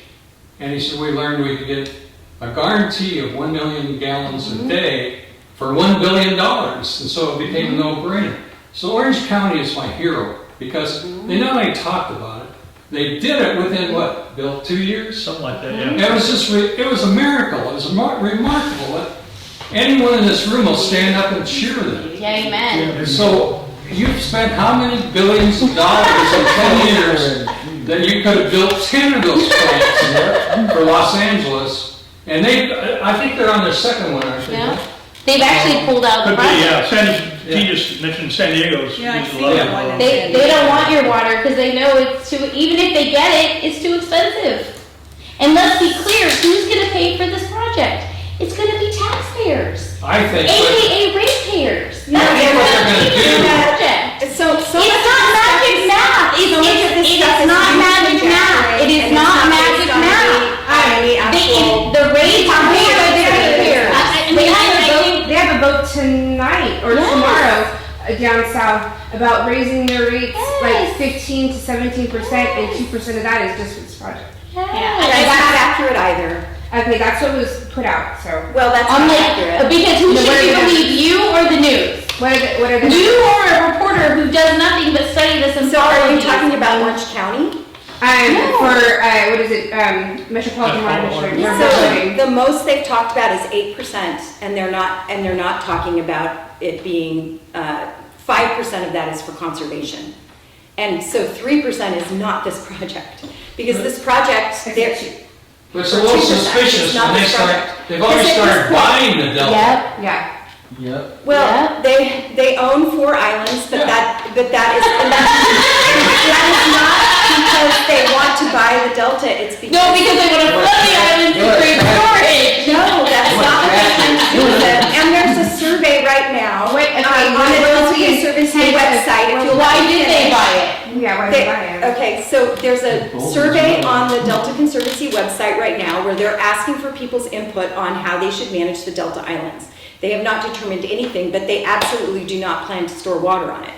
Speaker 8: and he said, we learned we could get a guarantee of 1 million gallons a day for $1 billion, and so it became a no-brainer. So Orange County is my hero, because they not only talked about it, they did it within what, Bill, 2 years?
Speaker 5: Something like that, yeah.
Speaker 8: It was just, it was a miracle. It was remarkable. Anyone in this room will stand up and cheer them.
Speaker 4: Amen.
Speaker 8: So you've spent how many billions of dollars in 10 years that you could have built 10 of those plants for Los Angeles, and I think they're on their second one, aren't they?
Speaker 4: Yeah. They've actually pulled out the
Speaker 5: Could be,
Speaker 4: project.
Speaker 5: he just mentioned San Diego's.
Speaker 7: Yeah, I've
Speaker 5: needs a
Speaker 7: seen
Speaker 5: lot
Speaker 7: that
Speaker 5: of-
Speaker 7: one.
Speaker 4: They don't want your water because they know it's too, even if they get it, it's too expensive. And let's be clear, who's gonna pay for this project? It's gonna be taxpayers,
Speaker 8: I think,
Speaker 4: AKA ratepayers.
Speaker 8: I think what they're gonna do.
Speaker 4: Project.
Speaker 2: So
Speaker 4: It's not magic math. It's not magic math. It is not magic math. The rates are paid by the ratepayers.
Speaker 6: They have a vote tonight or
Speaker 4: Yes.
Speaker 6: tomorrow down south about raising their rates
Speaker 4: Yes.
Speaker 6: like 15 to 17%, and 2% of that is just for this project.
Speaker 2: That's not accurate either.
Speaker 6: Okay, that's what was put out. So
Speaker 2: Well, that's
Speaker 4: I'm
Speaker 2: not
Speaker 4: like,
Speaker 2: accurate.
Speaker 4: because who
Speaker 6: No,
Speaker 4: should
Speaker 6: what are
Speaker 4: we
Speaker 6: they gonna-
Speaker 4: believe, you or the news?
Speaker 6: what are the
Speaker 4: You or a reporter who does nothing but study this and
Speaker 2: So are
Speaker 4: follow
Speaker 2: you
Speaker 4: these.
Speaker 2: talking about Orange County?
Speaker 6: for what is it? Metropolitan Water District.
Speaker 5: Yeah.
Speaker 6: They're
Speaker 2: So
Speaker 6: voting.
Speaker 2: the most they've talked about is 8%, and they're not talking about it being 5% of that is for conservation, and so 3% is not this project, because this project they're.
Speaker 8: But it's a little
Speaker 2: 2%,
Speaker 8: suspicious
Speaker 2: it's not
Speaker 8: when
Speaker 2: this project.
Speaker 8: they've already
Speaker 2: Because at this
Speaker 8: started
Speaker 2: point-
Speaker 8: buying the Delta.
Speaker 4: Yep.
Speaker 6: Yeah.
Speaker 2: Well, they own 4 islands, but that is not because they want to buy the Delta. It's because
Speaker 4: No, because they want to flood the islands to create storage.
Speaker 2: no, that's not what they're trying to do with it. And there's a survey right now
Speaker 6: Wait, okay,
Speaker 2: on
Speaker 6: what
Speaker 2: the
Speaker 6: was the
Speaker 2: Delta Conservancy
Speaker 6: intent of-
Speaker 2: website. If you'll
Speaker 4: Why
Speaker 2: let me
Speaker 4: did they
Speaker 2: finish.
Speaker 4: buy it?
Speaker 6: Yeah. Why did they buy it?
Speaker 2: Okay, so there's a survey on the Delta Conservancy website right now where they're asking for people's input on how they should manage the Delta Islands. They have not determined anything, but they absolutely do not plan to store water on it.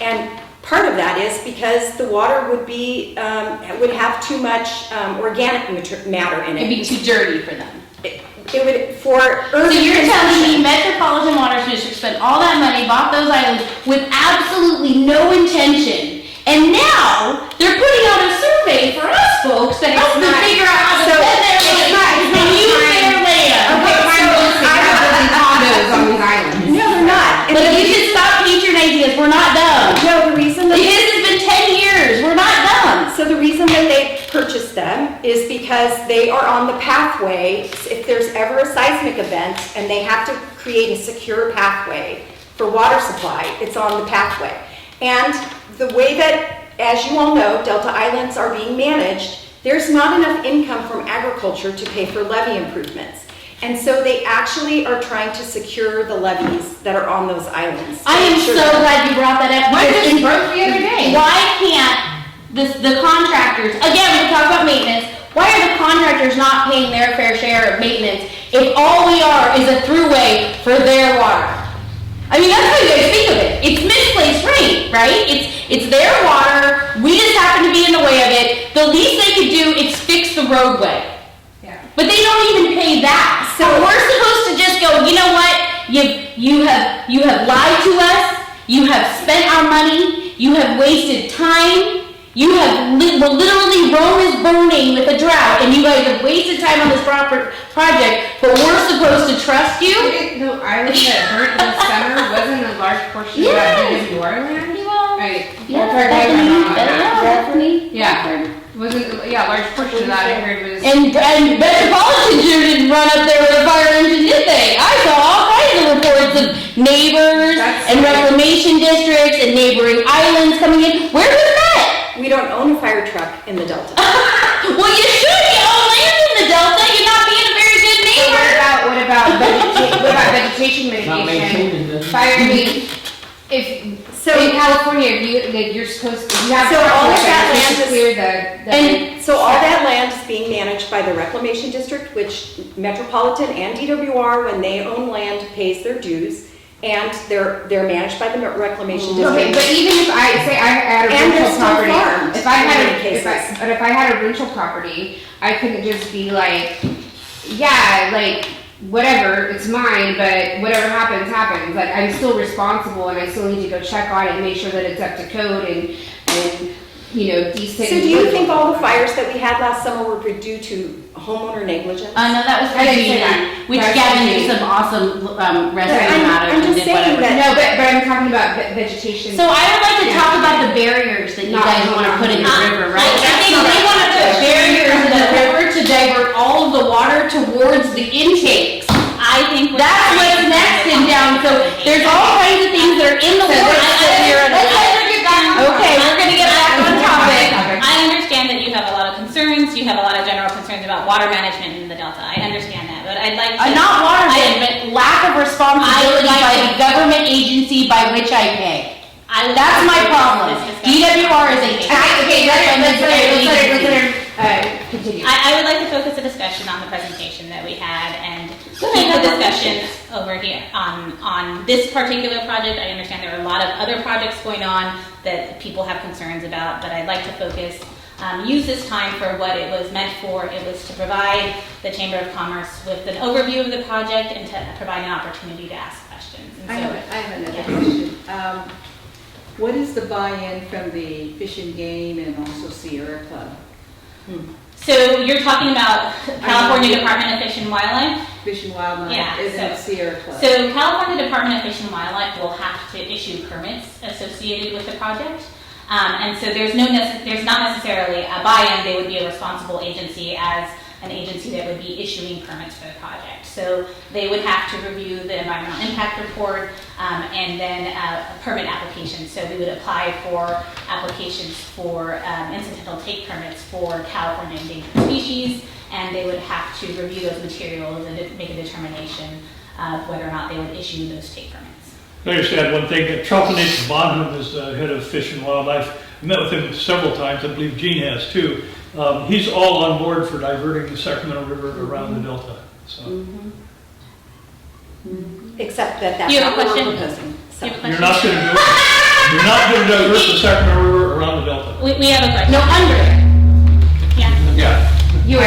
Speaker 2: And part of that is because the water would have too much organic matter in
Speaker 4: It'd
Speaker 2: it.
Speaker 4: be too dirty for them.
Speaker 2: It would, for
Speaker 4: So
Speaker 2: urban
Speaker 4: you're telling me
Speaker 2: consumption.
Speaker 4: Metropolitan Water District spent all that money, bought those islands with absolutely no intention, and now they're putting out a survey for us folks to help them figure out how to
Speaker 2: So,
Speaker 4: spend their
Speaker 2: it's
Speaker 4: money
Speaker 2: not-
Speaker 4: and use their land.
Speaker 6: Okay, fine,
Speaker 2: so
Speaker 6: let's say they're building condos on these islands.
Speaker 2: No, they're not. And
Speaker 4: But
Speaker 2: the
Speaker 4: if you just stop patronizing ideas, we're not done.
Speaker 2: no, the reason that
Speaker 4: This has been 10 years, we're not done.
Speaker 2: So the reason that they purchased them is because they are on the pathway. If there's ever a seismic event and they have to create a secure pathway for water supply, it's on the pathway. And the way that, as you all know, Delta Islands are being managed, there's not enough income from agriculture to pay for levee improvements. And so they actually are trying to secure the levees that are on those islands.
Speaker 4: I am so glad you brought that up.
Speaker 6: What
Speaker 4: because
Speaker 6: just broke the other day?
Speaker 4: Why can't the contractors, again, we talk about maintenance, why are the contractors not paying their fair share of maintenance if all we are is a throughway for their water? I mean, that's how you guys think of it. It's misplaced rate, right? It's their water, we just happen to be in the way of it. The least they could do is fix the roadway.
Speaker 6: Yeah.
Speaker 4: But they don't even pay that. So we're supposed to just go, you know what? You have lied to us. You have spent our money. You have wasted time. You were literally, Rome is burning with a drought, and you guys have wasted time on this project, but we're supposed to trust you?
Speaker 6: The island that burnt this summer wasn't a large portion of that DWR land? Right. Yeah. Wasn't, a large portion of that I heard was.
Speaker 4: And Metropolitan sure didn't run up there with a fire engine, did they? I saw all kinds of reports of neighbors and reclamation districts and neighboring islands coming in. Where was that?
Speaker 2: We don't own a fire truck in the Delta.
Speaker 4: Well, you should. You own land in the Delta. You're not being a very good neighbor.
Speaker 6: What about vegetation
Speaker 8: Not maintaining
Speaker 6: mitigation?
Speaker 8: it.
Speaker 6: Fire, I mean, in California, you're supposed to, you have
Speaker 2: So all of that
Speaker 6: to
Speaker 2: land is-
Speaker 6: clear the.
Speaker 2: And so all that land is being managed by the Reclamation District, which Metropolitan and DWR, when they own land, pays their dues, and they're managed by the Reclamation
Speaker 6: Okay,
Speaker 2: District.
Speaker 6: but even if I say I had a
Speaker 2: And they're
Speaker 6: rental
Speaker 2: still
Speaker 6: property,
Speaker 2: farmed
Speaker 6: if I
Speaker 2: in
Speaker 6: had
Speaker 2: many
Speaker 6: a,
Speaker 2: cases.
Speaker 6: but if I had a rental property, I couldn't just be like, yeah, like, whatever, it's mine, but whatever happens, happens. Like, I'm still responsible and I still need to go check on it and make sure that it's up to code and decent.
Speaker 2: So do you think all the fires that we had last summer were due to homeowner negligence?
Speaker 4: No, that was
Speaker 6: I didn't say
Speaker 4: Tracy,
Speaker 6: that.
Speaker 4: which
Speaker 6: That was
Speaker 4: Gavin
Speaker 6: Tracy.
Speaker 4: did some awesome rescue
Speaker 2: I'm
Speaker 4: matters and
Speaker 2: just
Speaker 4: did
Speaker 2: saying
Speaker 4: whatever.
Speaker 2: that-
Speaker 6: No, but I'm talking about vegetation.
Speaker 4: So I would like to talk about the barriers that you guys want to put in the river, right? I think they want to put barriers in the river to divert all of the water towards the intakes.
Speaker 1: I think
Speaker 4: That's what's next in town, so there's all kinds of things that are in the water. Okay, we're gonna get back on topic.
Speaker 1: I understand that you have a lot of concerns, you have a lot of general concerns about water management in the Delta, I understand that, but I'd like to.
Speaker 4: Not water management, lack of responsibility by the government agency by which I pay. That's my problem. DWR is a
Speaker 6: Continue.
Speaker 1: I would like to focus the discussion on the presentation that we had and keep the discussion over here on this particular project. I understand there are a lot of other projects going on that people have concerns about, but I'd like to focus, use this time for what it was meant for. It was to provide the Chamber of Commerce with an overview of the project and to provide an opportunity to ask questions. And
Speaker 7: I
Speaker 1: so-
Speaker 7: have another question. What is the buy-in from the Fish and Game and also Sierra Club?
Speaker 1: So you're talking about California Department of Fish and Wildlife?
Speaker 7: Fish and Wildlife
Speaker 1: Yeah,
Speaker 7: isn't Sierra Club.
Speaker 1: So California Department of Fish and Wildlife will have to issue permits associated with the project. And so there's not necessarily a buy-in, they would be a responsible agency as an agency that would be issuing permits for the project. So they would have to review the environmental impact report and then a permit application. So we would apply for applications for incidental take permits for California endangered species, and they would have to review those materials and make a determination of whether or not they would issue those take permits.
Speaker 5: I just add one thing, that Trumpinate Bonham is the head of Fish and Wildlife. I met with him several times, I believe Gene has too. He's all on board for diverting the Sacramento River around the Delta, so.
Speaker 2: Except that that's
Speaker 1: You have
Speaker 2: not
Speaker 1: a
Speaker 2: what we're
Speaker 1: question?
Speaker 2: proposing. So.
Speaker 1: You have a
Speaker 5: You're
Speaker 1: question?
Speaker 5: not gonna do it. You're not gonna divert the Sacramento River around the Delta.
Speaker 1: We have a question.
Speaker 4: No, under it.
Speaker 1: Yeah.
Speaker 8: Yeah.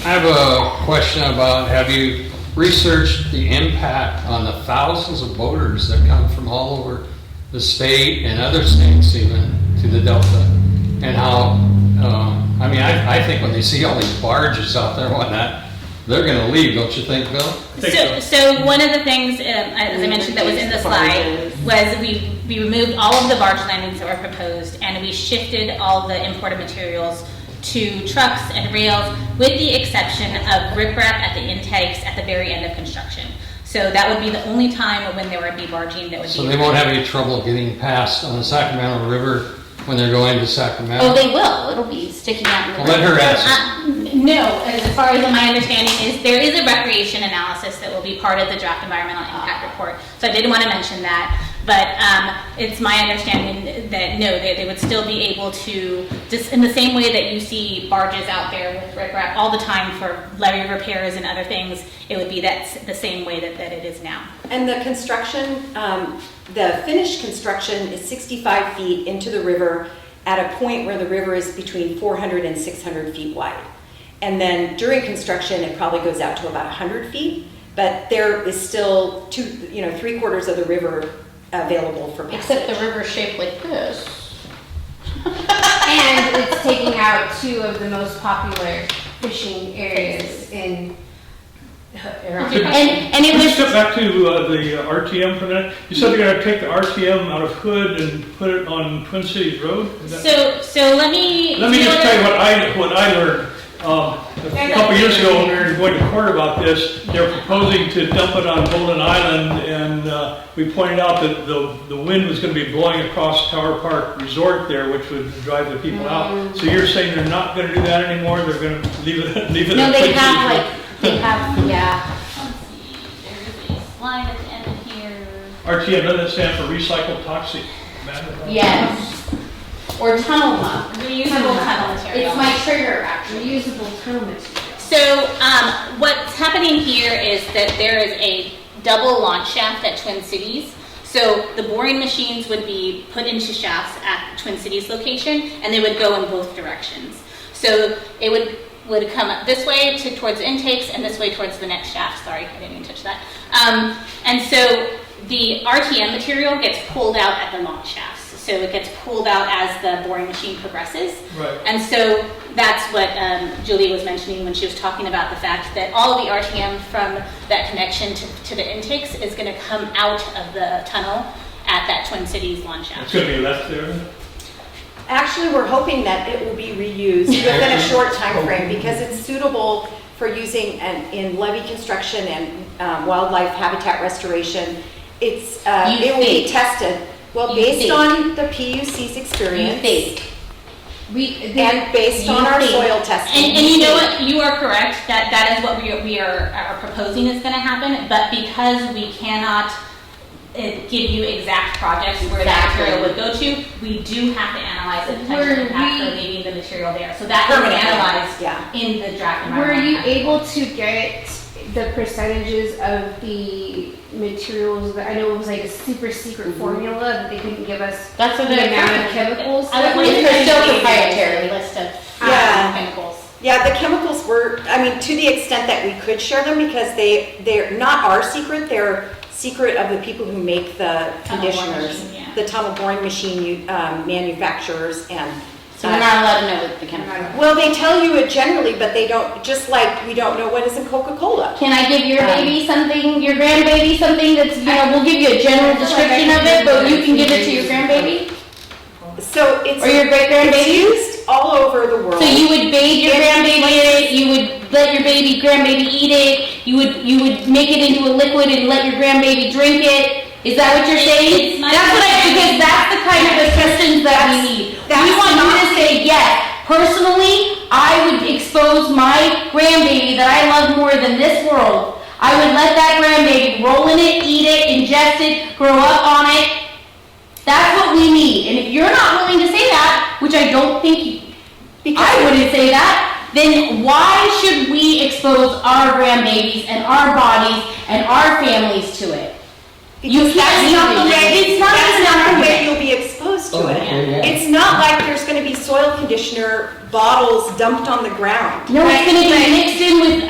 Speaker 8: I have a question about, have you researched the impact on the thousands of boaters that come from all over the state and other states even to the Delta? And how, I think when they see all these barges out there and whatnot, they're gonna leave, don't you think, Bill?
Speaker 1: So one of the things, as I mentioned, that was in the slide was we removed all of the barge landings that were proposed and we shifted all the imported materials to trucks and rails with the exception of riprap at the intakes at the very end of construction. So that would be the only time when there would be barging that would be.
Speaker 8: So they won't have any trouble getting past on the Sacramento River when they're going to Sacramento?
Speaker 4: Oh, they will. It'll be sticking out in the
Speaker 8: Well, let her answer.
Speaker 1: No, as far as my understanding is, there is a recreation analysis that will be part of the draft environmental impact report. So I did want to mention that, but it's my understanding that no, they would still be able to, just in the same way that you see barges out there with riprap all the time for levee repairs and other things, it would be the same way that it is now.
Speaker 2: And the construction, the finished construction is 65 feet into the river at a point where the river is between 400 and 600 feet wide. And then during construction, it probably goes out to about 100 feet, but there is still 3/4 of the river available for passage.
Speaker 4: Except the river's shaped like this.
Speaker 6: And it's taking out two of the most popular fishing areas in.
Speaker 4: And it
Speaker 5: Can you
Speaker 4: was,
Speaker 5: step back to the RTM for a minute? You said you're gonna take the RTM out of Hood and put it on Twin Cities Road? Is that-
Speaker 1: So let me.
Speaker 5: Let me just tell you what I learned. A couple years ago, when we were going to court about this, they were proposing to dump it on Golden Island, and we pointed out that the wind was going to be blowing across Tower Park Resort there, which would drive the people out. So you're saying they're not going to do that anymore? They're going to leave it?
Speaker 4: no,
Speaker 5: at
Speaker 4: they
Speaker 5: Twin
Speaker 4: have
Speaker 5: Cities
Speaker 4: like, they have, yeah.
Speaker 1: Let's see, there's a slide at the end here.
Speaker 5: Road? RTM, doesn't it stand for recycled toxic matter?
Speaker 4: Yes. Or tunnel muck.
Speaker 1: Reusable tunnel material.
Speaker 4: It's my trigger, actually.
Speaker 6: Reusable tunnel material.
Speaker 1: So what's happening here is that there is a double launch shaft at Twin Cities. So the boring machines would be put into shafts at the Twin Cities location, and they would go in both directions. So it would come up this way towards the intakes, and this way towards the next shaft. Sorry, I didn't even touch that. And so the RTM material gets pulled out at the launch shafts. So it gets pulled out as the boring machine progresses.
Speaker 5: Right.
Speaker 1: And so that's what Julie was mentioning when she was talking about the fact that all of the RTM from that connection to the intakes is going to come out of the tunnel at that Twin Cities launch shaft.
Speaker 5: It's going to be left there?
Speaker 2: Actually, we're hoping that it will be reused within a short time frame because it's suitable for using in levee construction and wildlife habitat restoration. It will be tested. Well, based on the PUC's experience. And based on our soil testing.
Speaker 1: And you know what? You are correct. That is what we are proposing is going to happen. But because we cannot give you exact projects where that material would go to, we do have to analyze the potential impact for leaving the material there. So that is analyzed in the draft environmental
Speaker 6: Were you
Speaker 1: impact.
Speaker 6: able to get the percentages of the materials that I know it was like a super secret formula that they couldn't give us
Speaker 4: That's what
Speaker 6: the
Speaker 4: they're
Speaker 6: amount of chemicals?
Speaker 1: I was
Speaker 4: It's
Speaker 1: wondering
Speaker 4: still
Speaker 1: if you
Speaker 4: proprietary.
Speaker 1: a list of
Speaker 2: Yeah.
Speaker 1: chemicals.
Speaker 2: Yeah, the chemicals were, I mean, to the extent that we could share them because they're not our secret, they're secret of the people who make the
Speaker 1: Tunnel boring
Speaker 2: conditioners,
Speaker 1: machine, yeah.
Speaker 2: the tunnel boring machine manufacturers and.
Speaker 4: So we're not allowed to know what the chemical.
Speaker 2: Well, they tell you it generally, but they don't, just like we don't know what is in Coca-Cola.
Speaker 4: Can I give your baby something, your grandbaby something that's, we'll give you a general description of it, but you can give it to your grandbaby?
Speaker 2: So it's.
Speaker 4: Or your great-grandbaby?
Speaker 2: It's used all over the world.
Speaker 4: So you would bathe your grandbaby in it, you would let your grandbaby eat it, you would make it into a liquid and let your grandbaby drink it. Is that what you're saying? Because that's the kind of assistance that we need. We want you to say, yes, personally, I would expose my grandbaby that I love more than this world. I would let that grandbaby roll in it, eat it, ingest it, grow up on it. That's what we need. And if you're not willing to say that, which I don't think I wouldn't say that, then why should we expose our grandbabies and our bodies and our families to it?
Speaker 2: Because that's not the way you'll be exposed to it. It's not like there's going to be soil conditioner bottles dumped on the ground.
Speaker 4: No, it's going to be mixed in with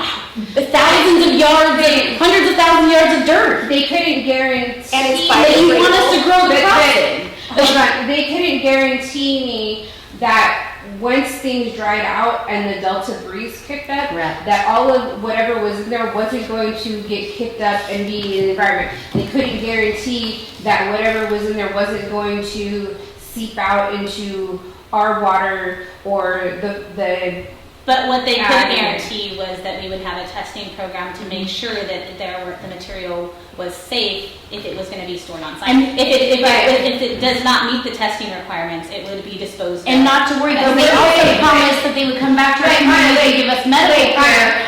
Speaker 4: thousands of yards, hundreds of thousands of yards of dirt.
Speaker 6: They couldn't guarantee.
Speaker 2: And it's
Speaker 4: But you want us to grow the crossing.
Speaker 6: Hold on. They couldn't guarantee me that once things dried out and the Delta breeze kicked up, that all of whatever was in there wasn't going to get kicked up and be in the environment. They couldn't guarantee that whatever was in there wasn't going to seep out into our water or the
Speaker 1: But what they could guarantee was that we would have a testing program to make sure that the material was safe if it was going to be stored on site.
Speaker 4: And
Speaker 1: if it does not meet the testing requirements, it would be disposed of.
Speaker 4: And not to worry, because they also promised that they would come back to us and give us medical care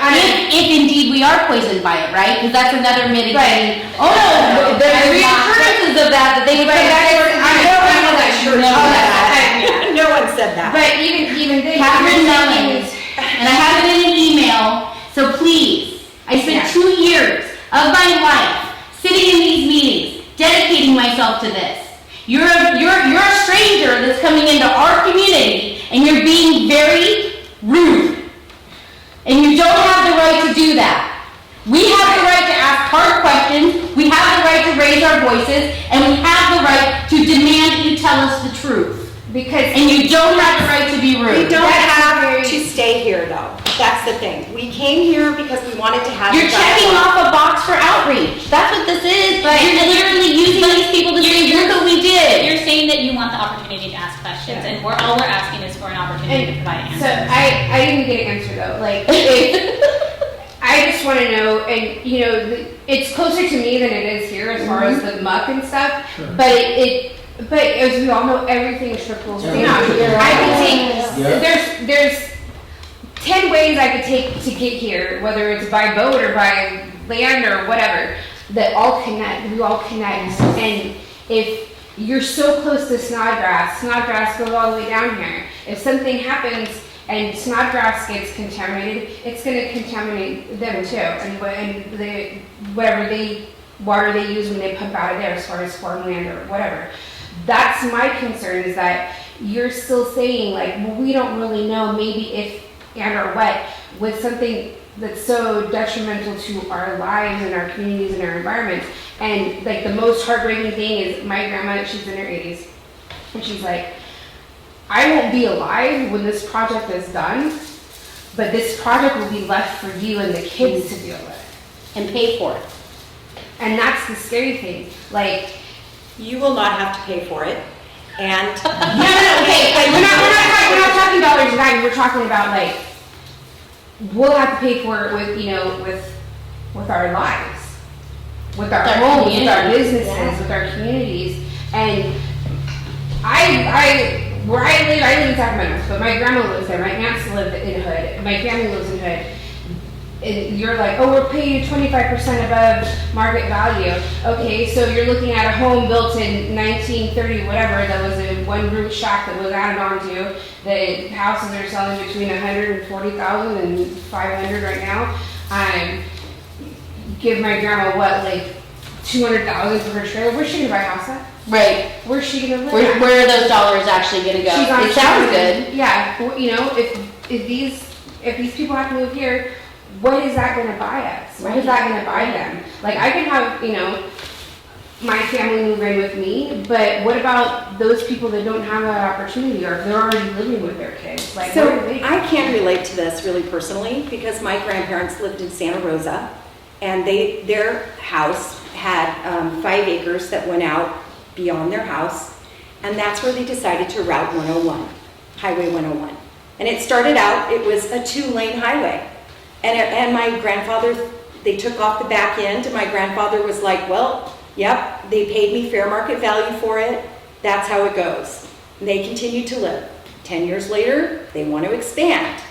Speaker 4: if indeed we are poisoned by it, right? Because that's another mitigating. Oh no, the reassurances of that they would come back to us.
Speaker 2: No one said that.
Speaker 6: But even then,
Speaker 4: Katherine knows, and I have it in an email, so please, I spent 2 years of my life sitting in these meetings, dedicating myself to this. You're a stranger that's coming into our community, and you're being very rude. And you don't have the right to do that. We have the right to ask hard questions, we have the right to raise our voices, and we have the right to demand that you tell us the truth.
Speaker 6: Because
Speaker 4: And you don't have the right to be
Speaker 2: We
Speaker 4: rude.
Speaker 2: don't
Speaker 6: That's
Speaker 2: have
Speaker 6: very-
Speaker 2: to stay here though. That's the thing. We came here because we wanted to have.
Speaker 4: You're
Speaker 2: a
Speaker 4: checking
Speaker 2: dialogue.
Speaker 4: off a box for outreach. That's what this is.
Speaker 1: But
Speaker 4: You're literally using these people to say,
Speaker 1: You're-
Speaker 4: look what we did.
Speaker 1: You're saying that you want the opportunity to ask questions, and all we're asking is for an opportunity to provide
Speaker 6: So
Speaker 1: answers.
Speaker 6: I didn't get an answer though. Like, if, I just want to know, and you know, it's closer to me than it is here as far as the muck and stuff.
Speaker 5: Sure.
Speaker 6: But as we all know, everything trickles down. I can take there's 10 ways I could take to get here, whether it's by boat or by land or whatever. That all connect. We all connect. And if you're so close to Snodgrass goes all the way down here. If something happens and Snodgrass gets contaminated, it's going to contaminate them too. And the whatever water they use when they pump out of there, as far as farmland or whatever. That's my concern, is that you're still saying like, well, we don't really know, maybe if and or what, with something that's so detrimental to our lives and our communities and our environments. And like the most heartbreaking thing is my grandma, she's in her 80s, and she's like, I won't be alive when this project is done, but this project will be left for you and the kids to deal with.
Speaker 4: And pay for it.
Speaker 6: And that's the scary thing. Like,
Speaker 2: You will not have to pay for it. And
Speaker 6: okay, we're not talking dollars and dimes. We're talking about like, we'll have to pay for it with, you know, with our lives, with our homes, with our businesses, with our communities. And where I live in Sacramento, but my grandma lives there. My aunts live in Hood. My family lives in Hood. And you're like, oh, we're paying 25% above market value. Okay, so you're looking at a home built in 1930, whatever, that was a one-room shack that was added onto. The houses are selling between $140,000 and $500 right now. Give my grandma what, like $200,000 for her trailer. Where's she gonna buy a house at?
Speaker 4: Right.
Speaker 6: Where's she gonna live at?
Speaker 4: Where are those dollars actually gonna go?
Speaker 6: She's on-
Speaker 4: It sounds good.
Speaker 6: Yeah, well, you know, if these people have to move here, what is that gonna buy us? What is that gonna buy them? Like, I can have, you know, my family move in with me, but what about those people that don't have that opportunity, or if they're already living with their kids? Like,
Speaker 2: so
Speaker 6: what are they?
Speaker 2: I can relate to this really personally because my grandparents lived in Santa Rosa, and their house had 5 acres that went out beyond their house, and that's where they decided to route 101, Highway 101. And it started out, it was a 2-lane highway. And my grandfather, they took off the back end, and my grandfather was like, well, yep, they paid me fair market value for it. That's how it goes. And they continued to live. 10 years later, they want to expand.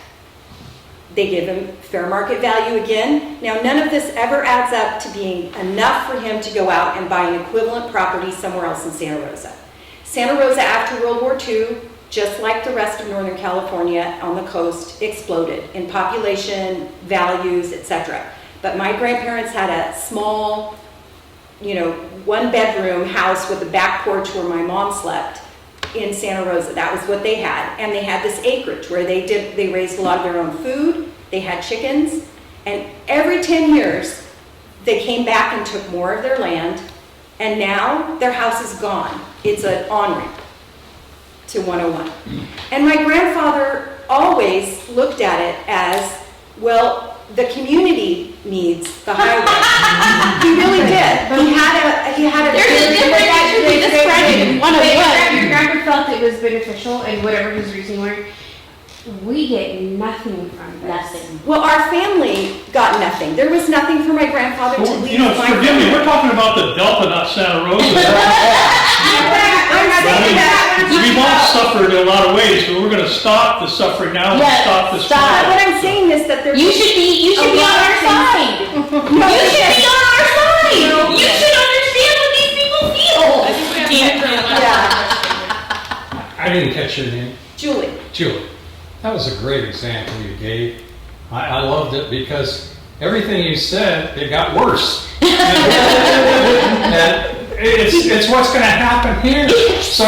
Speaker 2: They give him fair market value again. Now, none of this ever adds up to being enough for him to go out and buy an equivalent property somewhere else in Santa Rosa. Santa Rosa, after World War II, just like the rest of Northern California on the coast, exploded in population, values, etc. But my grandparents had a small, you know, 1-bedroom house with a back porch where my mom slept in Santa Rosa. That was what they had. And they had this acreage where they raised a lot of their own food, they had chickens, and every 10 years they came back and took more of their land, and now their house is gone. It's an on-ramp to 101. And my grandfather always looked at it as, well, the community needs the highway. He really did. He had a
Speaker 4: There's a difference between this project and 101.
Speaker 6: Your grandpa felt it was beneficial, and whatever his reason were, we get nothing from this.
Speaker 4: Nothing.
Speaker 2: Well, our family got nothing. There was nothing for my grandfather to
Speaker 5: Well,
Speaker 2: leave.
Speaker 5: you know,
Speaker 2: my
Speaker 5: forgive me,
Speaker 2: family.
Speaker 5: we're talking about the Delta, not Santa Rosa.
Speaker 2: I'm not saying that.
Speaker 5: We've all suffered in a lot of ways, but we're gonna stop the suffering now and
Speaker 4: Yes,
Speaker 5: stop this.
Speaker 4: stop.
Speaker 5: project.
Speaker 2: What I'm saying is that there's.
Speaker 4: You should be on our side. You should be on our side. You should understand what these people feel.
Speaker 8: I didn't catch your name.
Speaker 2: Julie.
Speaker 8: Julie, that was a great example you gave. I loved it because everything you said, it got worse. And it's what's going to happen here. So I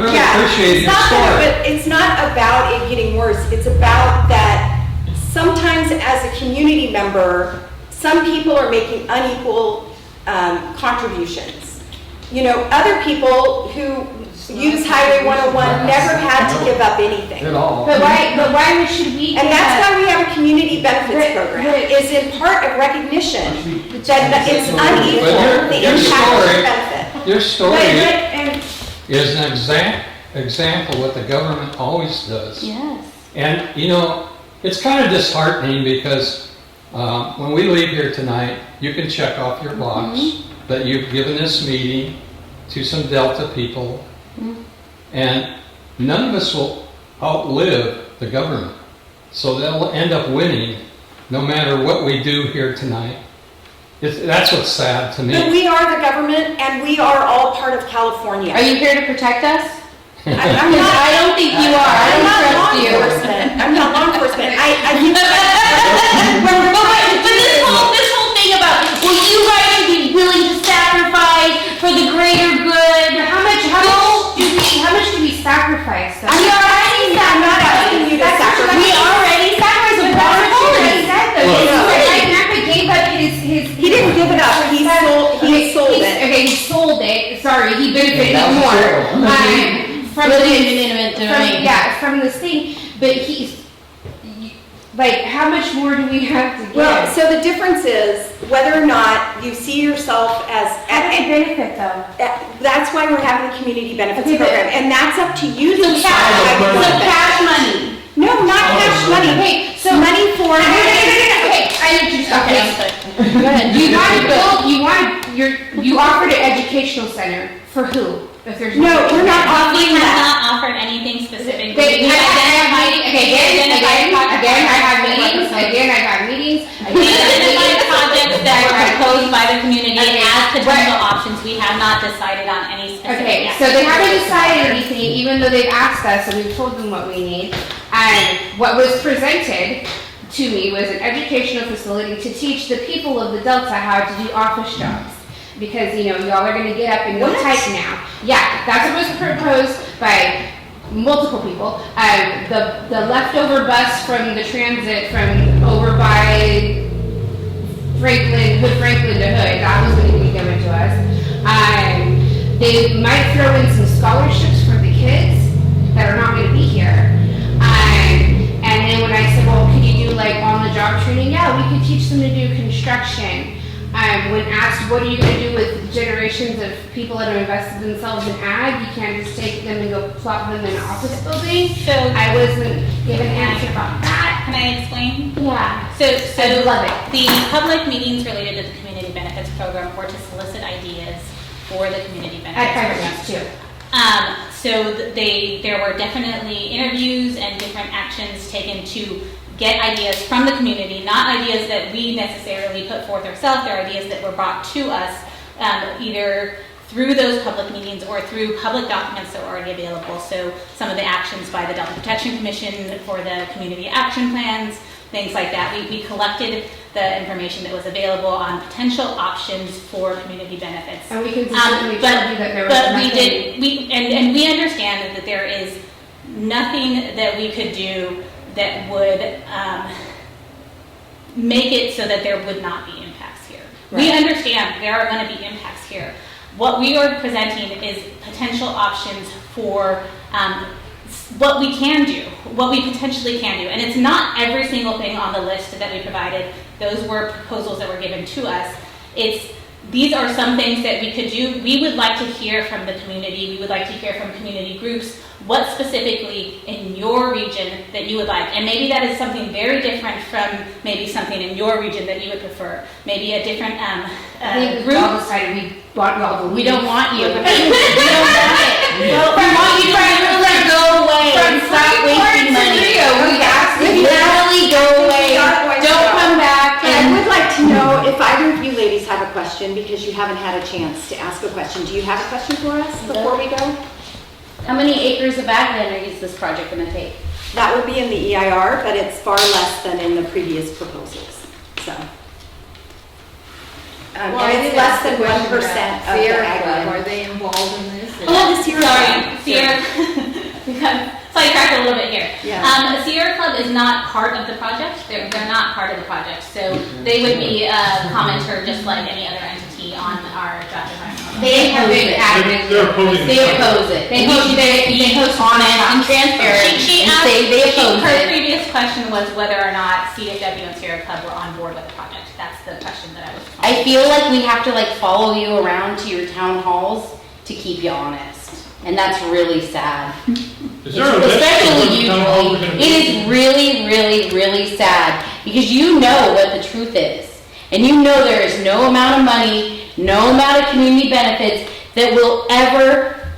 Speaker 8: really appreciate your story.
Speaker 2: But it's not about it getting worse. It's about that sometimes as a community member, some people are making unequal contributions. You know, other people who use Highway 101, never had to give up anything.
Speaker 8: At all.
Speaker 6: But why should we?
Speaker 2: And
Speaker 6: give
Speaker 2: that's
Speaker 6: up?
Speaker 2: why we have a community benefits
Speaker 6: Right,
Speaker 2: program,
Speaker 6: right.
Speaker 2: is in part of recognition that it's unequal,
Speaker 8: But
Speaker 2: the
Speaker 8: your
Speaker 2: impact of
Speaker 8: story-
Speaker 2: the benefit.
Speaker 8: Your story
Speaker 6: And
Speaker 8: is an example what the government always does.
Speaker 4: Yes.
Speaker 8: And, you know, it's kind of disheartening because when we leave here tonight, you can check off your box that you've given this meeting to some Delta people, and none of us will outlive the government. So they'll end up winning no matter what we do here tonight. That's what's sad to me.
Speaker 2: But we are the government, and we are all part of California.
Speaker 4: Are you here to protect us?
Speaker 2: I'm
Speaker 4: Because
Speaker 2: not,
Speaker 4: I don't think you are. I
Speaker 2: I'm
Speaker 4: don't
Speaker 2: not law
Speaker 4: trust you.
Speaker 2: enforcement. I'm not law enforcement. I think
Speaker 4: But this whole thing about, will you guys be willing to sacrifice for the greater good?
Speaker 6: how much do we sacrifice? Though?
Speaker 2: I'm not asking you to sacrifice.
Speaker 4: We already sacrificed
Speaker 6: But
Speaker 4: a
Speaker 6: that's
Speaker 4: water
Speaker 6: what you
Speaker 4: quality.
Speaker 6: said, though.
Speaker 8: Look.
Speaker 6: You said my grandpa gave up his.
Speaker 2: He didn't give it up. He sold it.
Speaker 6: Okay, he sold it. Sorry, he benefited
Speaker 8: That was
Speaker 6: more.
Speaker 8: terrible.
Speaker 6: From from this thing, but he's like, how much more do we have to give?
Speaker 2: Well, so the difference is whether or not you see yourself as,
Speaker 6: how does it benefit though?
Speaker 2: that's why we're having a community benefits
Speaker 6: Okay, but-
Speaker 2: program, and that's up to you to
Speaker 4: So
Speaker 2: decide.
Speaker 4: cash,
Speaker 2: how you
Speaker 4: so
Speaker 2: want it.
Speaker 4: cash money.
Speaker 2: No, not cash money.
Speaker 6: Okay, so
Speaker 2: Money for.
Speaker 6: Okay, I need you to stop.
Speaker 4: Okay, I'm sorry. Go ahead.
Speaker 6: You offered an educational center for who? If there's
Speaker 2: No, we're not
Speaker 1: We
Speaker 2: offering
Speaker 1: have
Speaker 2: that.
Speaker 1: not offered anything specific.
Speaker 6: Again, I have meetings. Again, I got meetings.
Speaker 1: We identified projects that were proposed by the community
Speaker 6: Okay,
Speaker 1: as potential
Speaker 6: right.
Speaker 1: options. We have not decided on any specific.
Speaker 6: Okay, so they haven't decided anything, even though they've asked us and we've told them what we need. And what was presented to me was an educational facility to teach the people of the Delta how to do office jobs. Because, you know, y'all are gonna get up and go
Speaker 2: What?
Speaker 6: type now. Yeah, that's what was proposed by multiple people. The leftover bus from the transit from over by Franklin to Hood, that was gonna be given to us. They might throw in some scholarships for the kids that are not gonna be here. And then when I said, well, could you do like on-the-job training? Yeah, we could teach them to do construction. When asked, what are you going to do with generations of people that have invested themselves in ag? You can't just take them and go plop them in an office building.
Speaker 1: So,
Speaker 6: I wasn't given an answer about that.
Speaker 1: can I explain?
Speaker 6: Yeah.
Speaker 1: So
Speaker 6: I love it.
Speaker 1: the public meetings related to the community benefits program were to solicit ideas for the community benefits
Speaker 6: At
Speaker 1: program.
Speaker 6: Firehouse too.
Speaker 1: There were definitely interviews and different actions taken to get ideas from the community, not ideas that we necessarily put forth ourselves. They're ideas that were brought to us either through those public meetings or through public documents that were already available. So some of the actions by the Delta Protection Commission for the community action plans, things like that. We collected the information that was available on potential options for community benefits.
Speaker 6: And we can certainly tell you that there was
Speaker 1: But
Speaker 6: nothing.
Speaker 1: we understand that there is nothing that we could do that would make it so that there would not be impacts here. We understand there are going to be impacts here. What we are presenting is potential options for what we can do, what we potentially can do. And it's not every single thing on the list that we provided. Those were proposals that were given to us. These are some things that we could do. We would like to hear from the community. We would like to hear from community groups what specifically in your region that you would like. And maybe that is something very different from maybe something in your region that you would prefer. Maybe a different
Speaker 6: I think we
Speaker 1: group.
Speaker 6: all decided we want y'all to
Speaker 1: We
Speaker 6: leave.
Speaker 1: don't want you. We don't want it.
Speaker 6: Well, we want you to go away and stop wasting money. We asked you to literally go away. Don't come back.
Speaker 2: I would like to know if either of you ladies have a question, because you haven't had a chance to ask a question. Do you have a question for us before we go?
Speaker 4: How many acres of ag land is this project going to take?
Speaker 2: That would be in the EIR, but it's far less than in the previous proposals, so. And it's less than 1% of the ag land.
Speaker 7: Are they involved in this?
Speaker 2: Oh, the Sierra
Speaker 1: Sorry,
Speaker 2: Club.
Speaker 1: Sierra. We have sidetracked a little bit here.
Speaker 2: Yeah.
Speaker 1: The Sierra Club is not part of the project. They're not part of the project. So they would be a commenter just like any other entity on our draft environmental.
Speaker 4: They have been adamant.
Speaker 5: They're opposing
Speaker 4: They
Speaker 5: it.
Speaker 4: oppose it. They post on it and transparent
Speaker 1: She
Speaker 4: and
Speaker 1: asked,
Speaker 4: say they oppose
Speaker 1: her
Speaker 4: it.
Speaker 1: previous question was whether or not CFW and Sierra Club were on board with the project. That's the question that I was.
Speaker 4: I feel like we have to like follow you around to your town halls to keep you honest. And that's really sad.
Speaker 5: Is there a list of
Speaker 4: Especially
Speaker 5: what
Speaker 4: you,
Speaker 5: town hall we're
Speaker 4: Julie.
Speaker 5: gonna
Speaker 4: It
Speaker 5: be?
Speaker 4: is really, really, really sad because you know what the truth is. And you know there is no amount of money, no amount of community benefits that will ever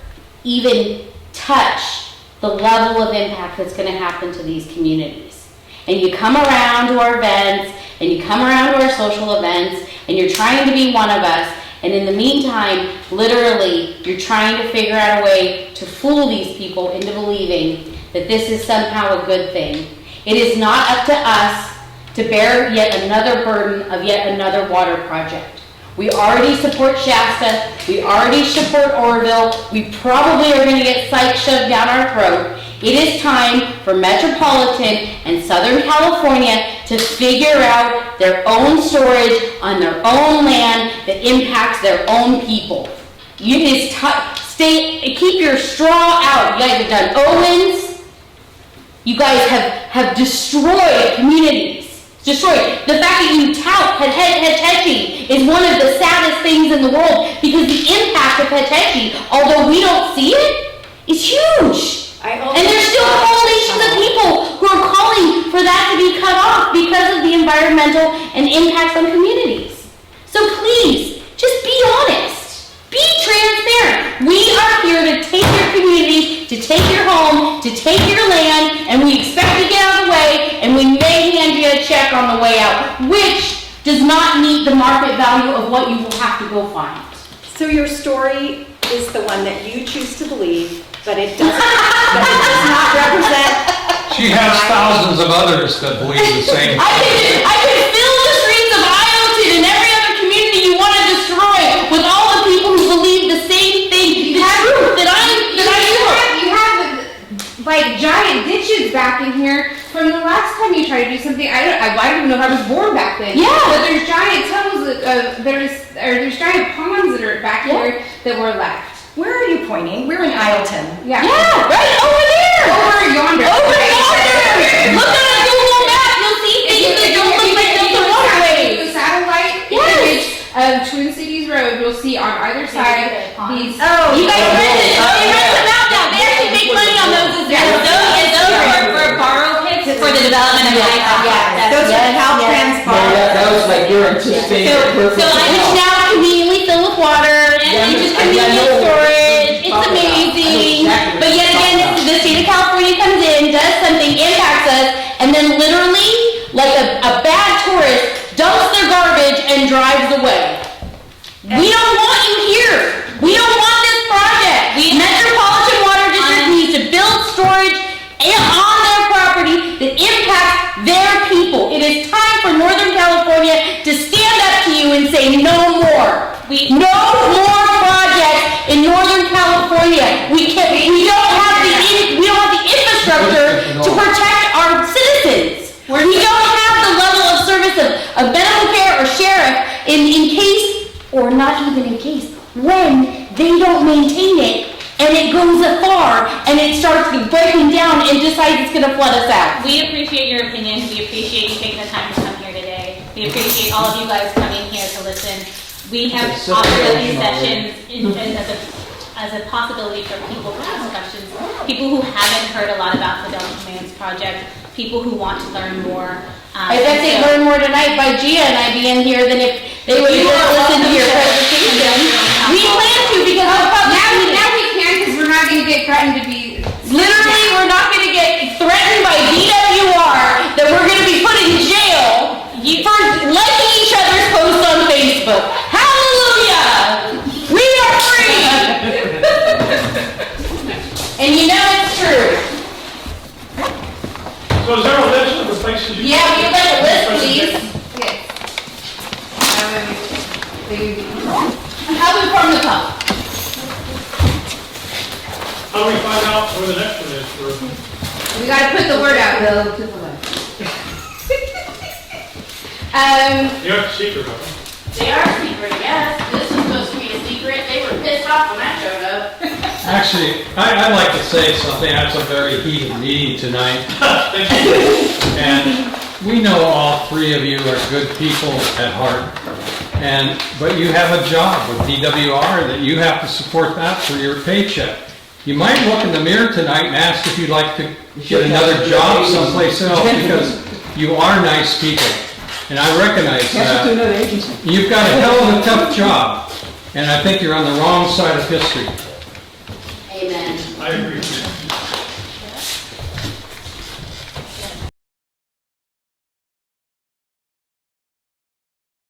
Speaker 4: even touch the level of impact that's going to happen to these communities. And you come around to our events and you come around to our social events and you're trying to be one of us. And in the meantime, literally, you're trying to figure out a way to fool these people into believing that this is somehow a good thing. It is not up to us to bear yet another burden of yet another water project. We already support Shasta. We already support Oroville. We probably are going to get sites shoved down our throat. It is time for Metropolitan and Southern California to figure out their own storage on their own land that impacts their own people. It is keep your straw out. You guys have done Owens. You guys have destroyed communities. Destroyed. The fact that you tout Hetchy is one of the saddest things in the world because the impact of Hetchy, although we don't see it, is huge. And there's still coalitions of people who are calling for that to be cut off because of the environmental and impacts on communities. So please, just be honest. Be transparent. We are here to take your community, to take your home, to take your land, and we expect to get out of the way, and we may hand you a check on the way out, which does not meet the market value of what you will have to go find.
Speaker 2: So your story is the one that you choose to believe, but it does not represent.
Speaker 8: She has thousands of others that believe the same.
Speaker 4: I can fill the streets of Isleton and every other community you want to destroy with all the people who believe the same thing, the truth that I
Speaker 6: You have like giant ditches back in here from the last time you tried to do something. I don't even know if I was born back then.
Speaker 4: Yeah.
Speaker 6: But there's giant tunnels, there's giant ponds that are back here that were left.
Speaker 2: Where are you pointing? We're in Isleton.
Speaker 6: Yeah.
Speaker 4: Yeah, right over there.
Speaker 6: Over yonder.
Speaker 4: Over yonder. Look at a Google map. You'll see things that don't look like the waterways.
Speaker 6: The satellite image of Twin Cities Road, you'll see on either side these.
Speaker 2: Oh,
Speaker 4: You guys read it. Oh, you read the map now. They actually make money on those as well.
Speaker 1: Those were borrow pits for the development of
Speaker 4: Yeah.
Speaker 2: those are Caltrans bonds.
Speaker 9: That was like you're anticipating a perfect
Speaker 1: so I
Speaker 4: Which
Speaker 9: house.
Speaker 4: now conveniently fill with water and just convenient storage. It's amazing. But yet again, the state of California comes in, does something, impacts us, and then literally, like a bad tourist, dumps their garbage and drives away. We don't want you here. We don't want this project. Metropolitan Water District needs to build storage on their property that impacts their people. It is time for Northern California to stand up to you and say no more. No more projects in Northern California. We don't have the infrastructure to protect our citizens. We don't have the level of service of medical care or sheriff in case, or not even in case, when they don't maintain it and it goes afar and it starts breaking down and decides it's going to flood us out.
Speaker 1: We appreciate your opinion. We appreciate you taking the time to come here today. We appreciate all of you guys coming here to listen. We have offered these sessions as a possibility for people to ask questions, people who haven't heard a lot about the Delta Commands project, people who want to learn more.
Speaker 4: I bet they learn more tonight by Gia and I being here than if they would
Speaker 1: You
Speaker 4: just
Speaker 1: are
Speaker 4: listen to
Speaker 1: welcome
Speaker 4: your
Speaker 1: to
Speaker 4: presentation.
Speaker 1: listen.
Speaker 4: We plan to because our public
Speaker 6: Now
Speaker 4: meeting.
Speaker 6: we can because we're not going to get threatened to be.
Speaker 4: Literally, we're not going to get threatened by DWR that we're going to be put in jail for liking each other's posts on Facebook. Hallelujah! We are free! And you know it's true.
Speaker 5: So is there a list of the places you?
Speaker 4: Yeah, we'd like a list, please.
Speaker 6: Yes.
Speaker 4: How we from the top?
Speaker 5: How do we find out where the next one is for?
Speaker 6: We gotta put the word out.
Speaker 9: Go to the left.
Speaker 5: You have to secret them.
Speaker 3: They are secret, yes. This is supposed to be a secret. They were pissed off when I showed up.
Speaker 8: Actually, I'd like to say something. That's a very heated meeting tonight. And we know all three of you are good people at heart. But you have a job with DWR that you have to support that for your paycheck. You might look in the mirror tonight and ask if you'd like to get another job someplace else, because you are nice people. And I recognize
Speaker 9: Cancel to
Speaker 8: that.
Speaker 9: another agency.
Speaker 8: You've got a hell of a tough job, and I think you're on the wrong side of history.
Speaker 3: Amen.
Speaker 5: I agree.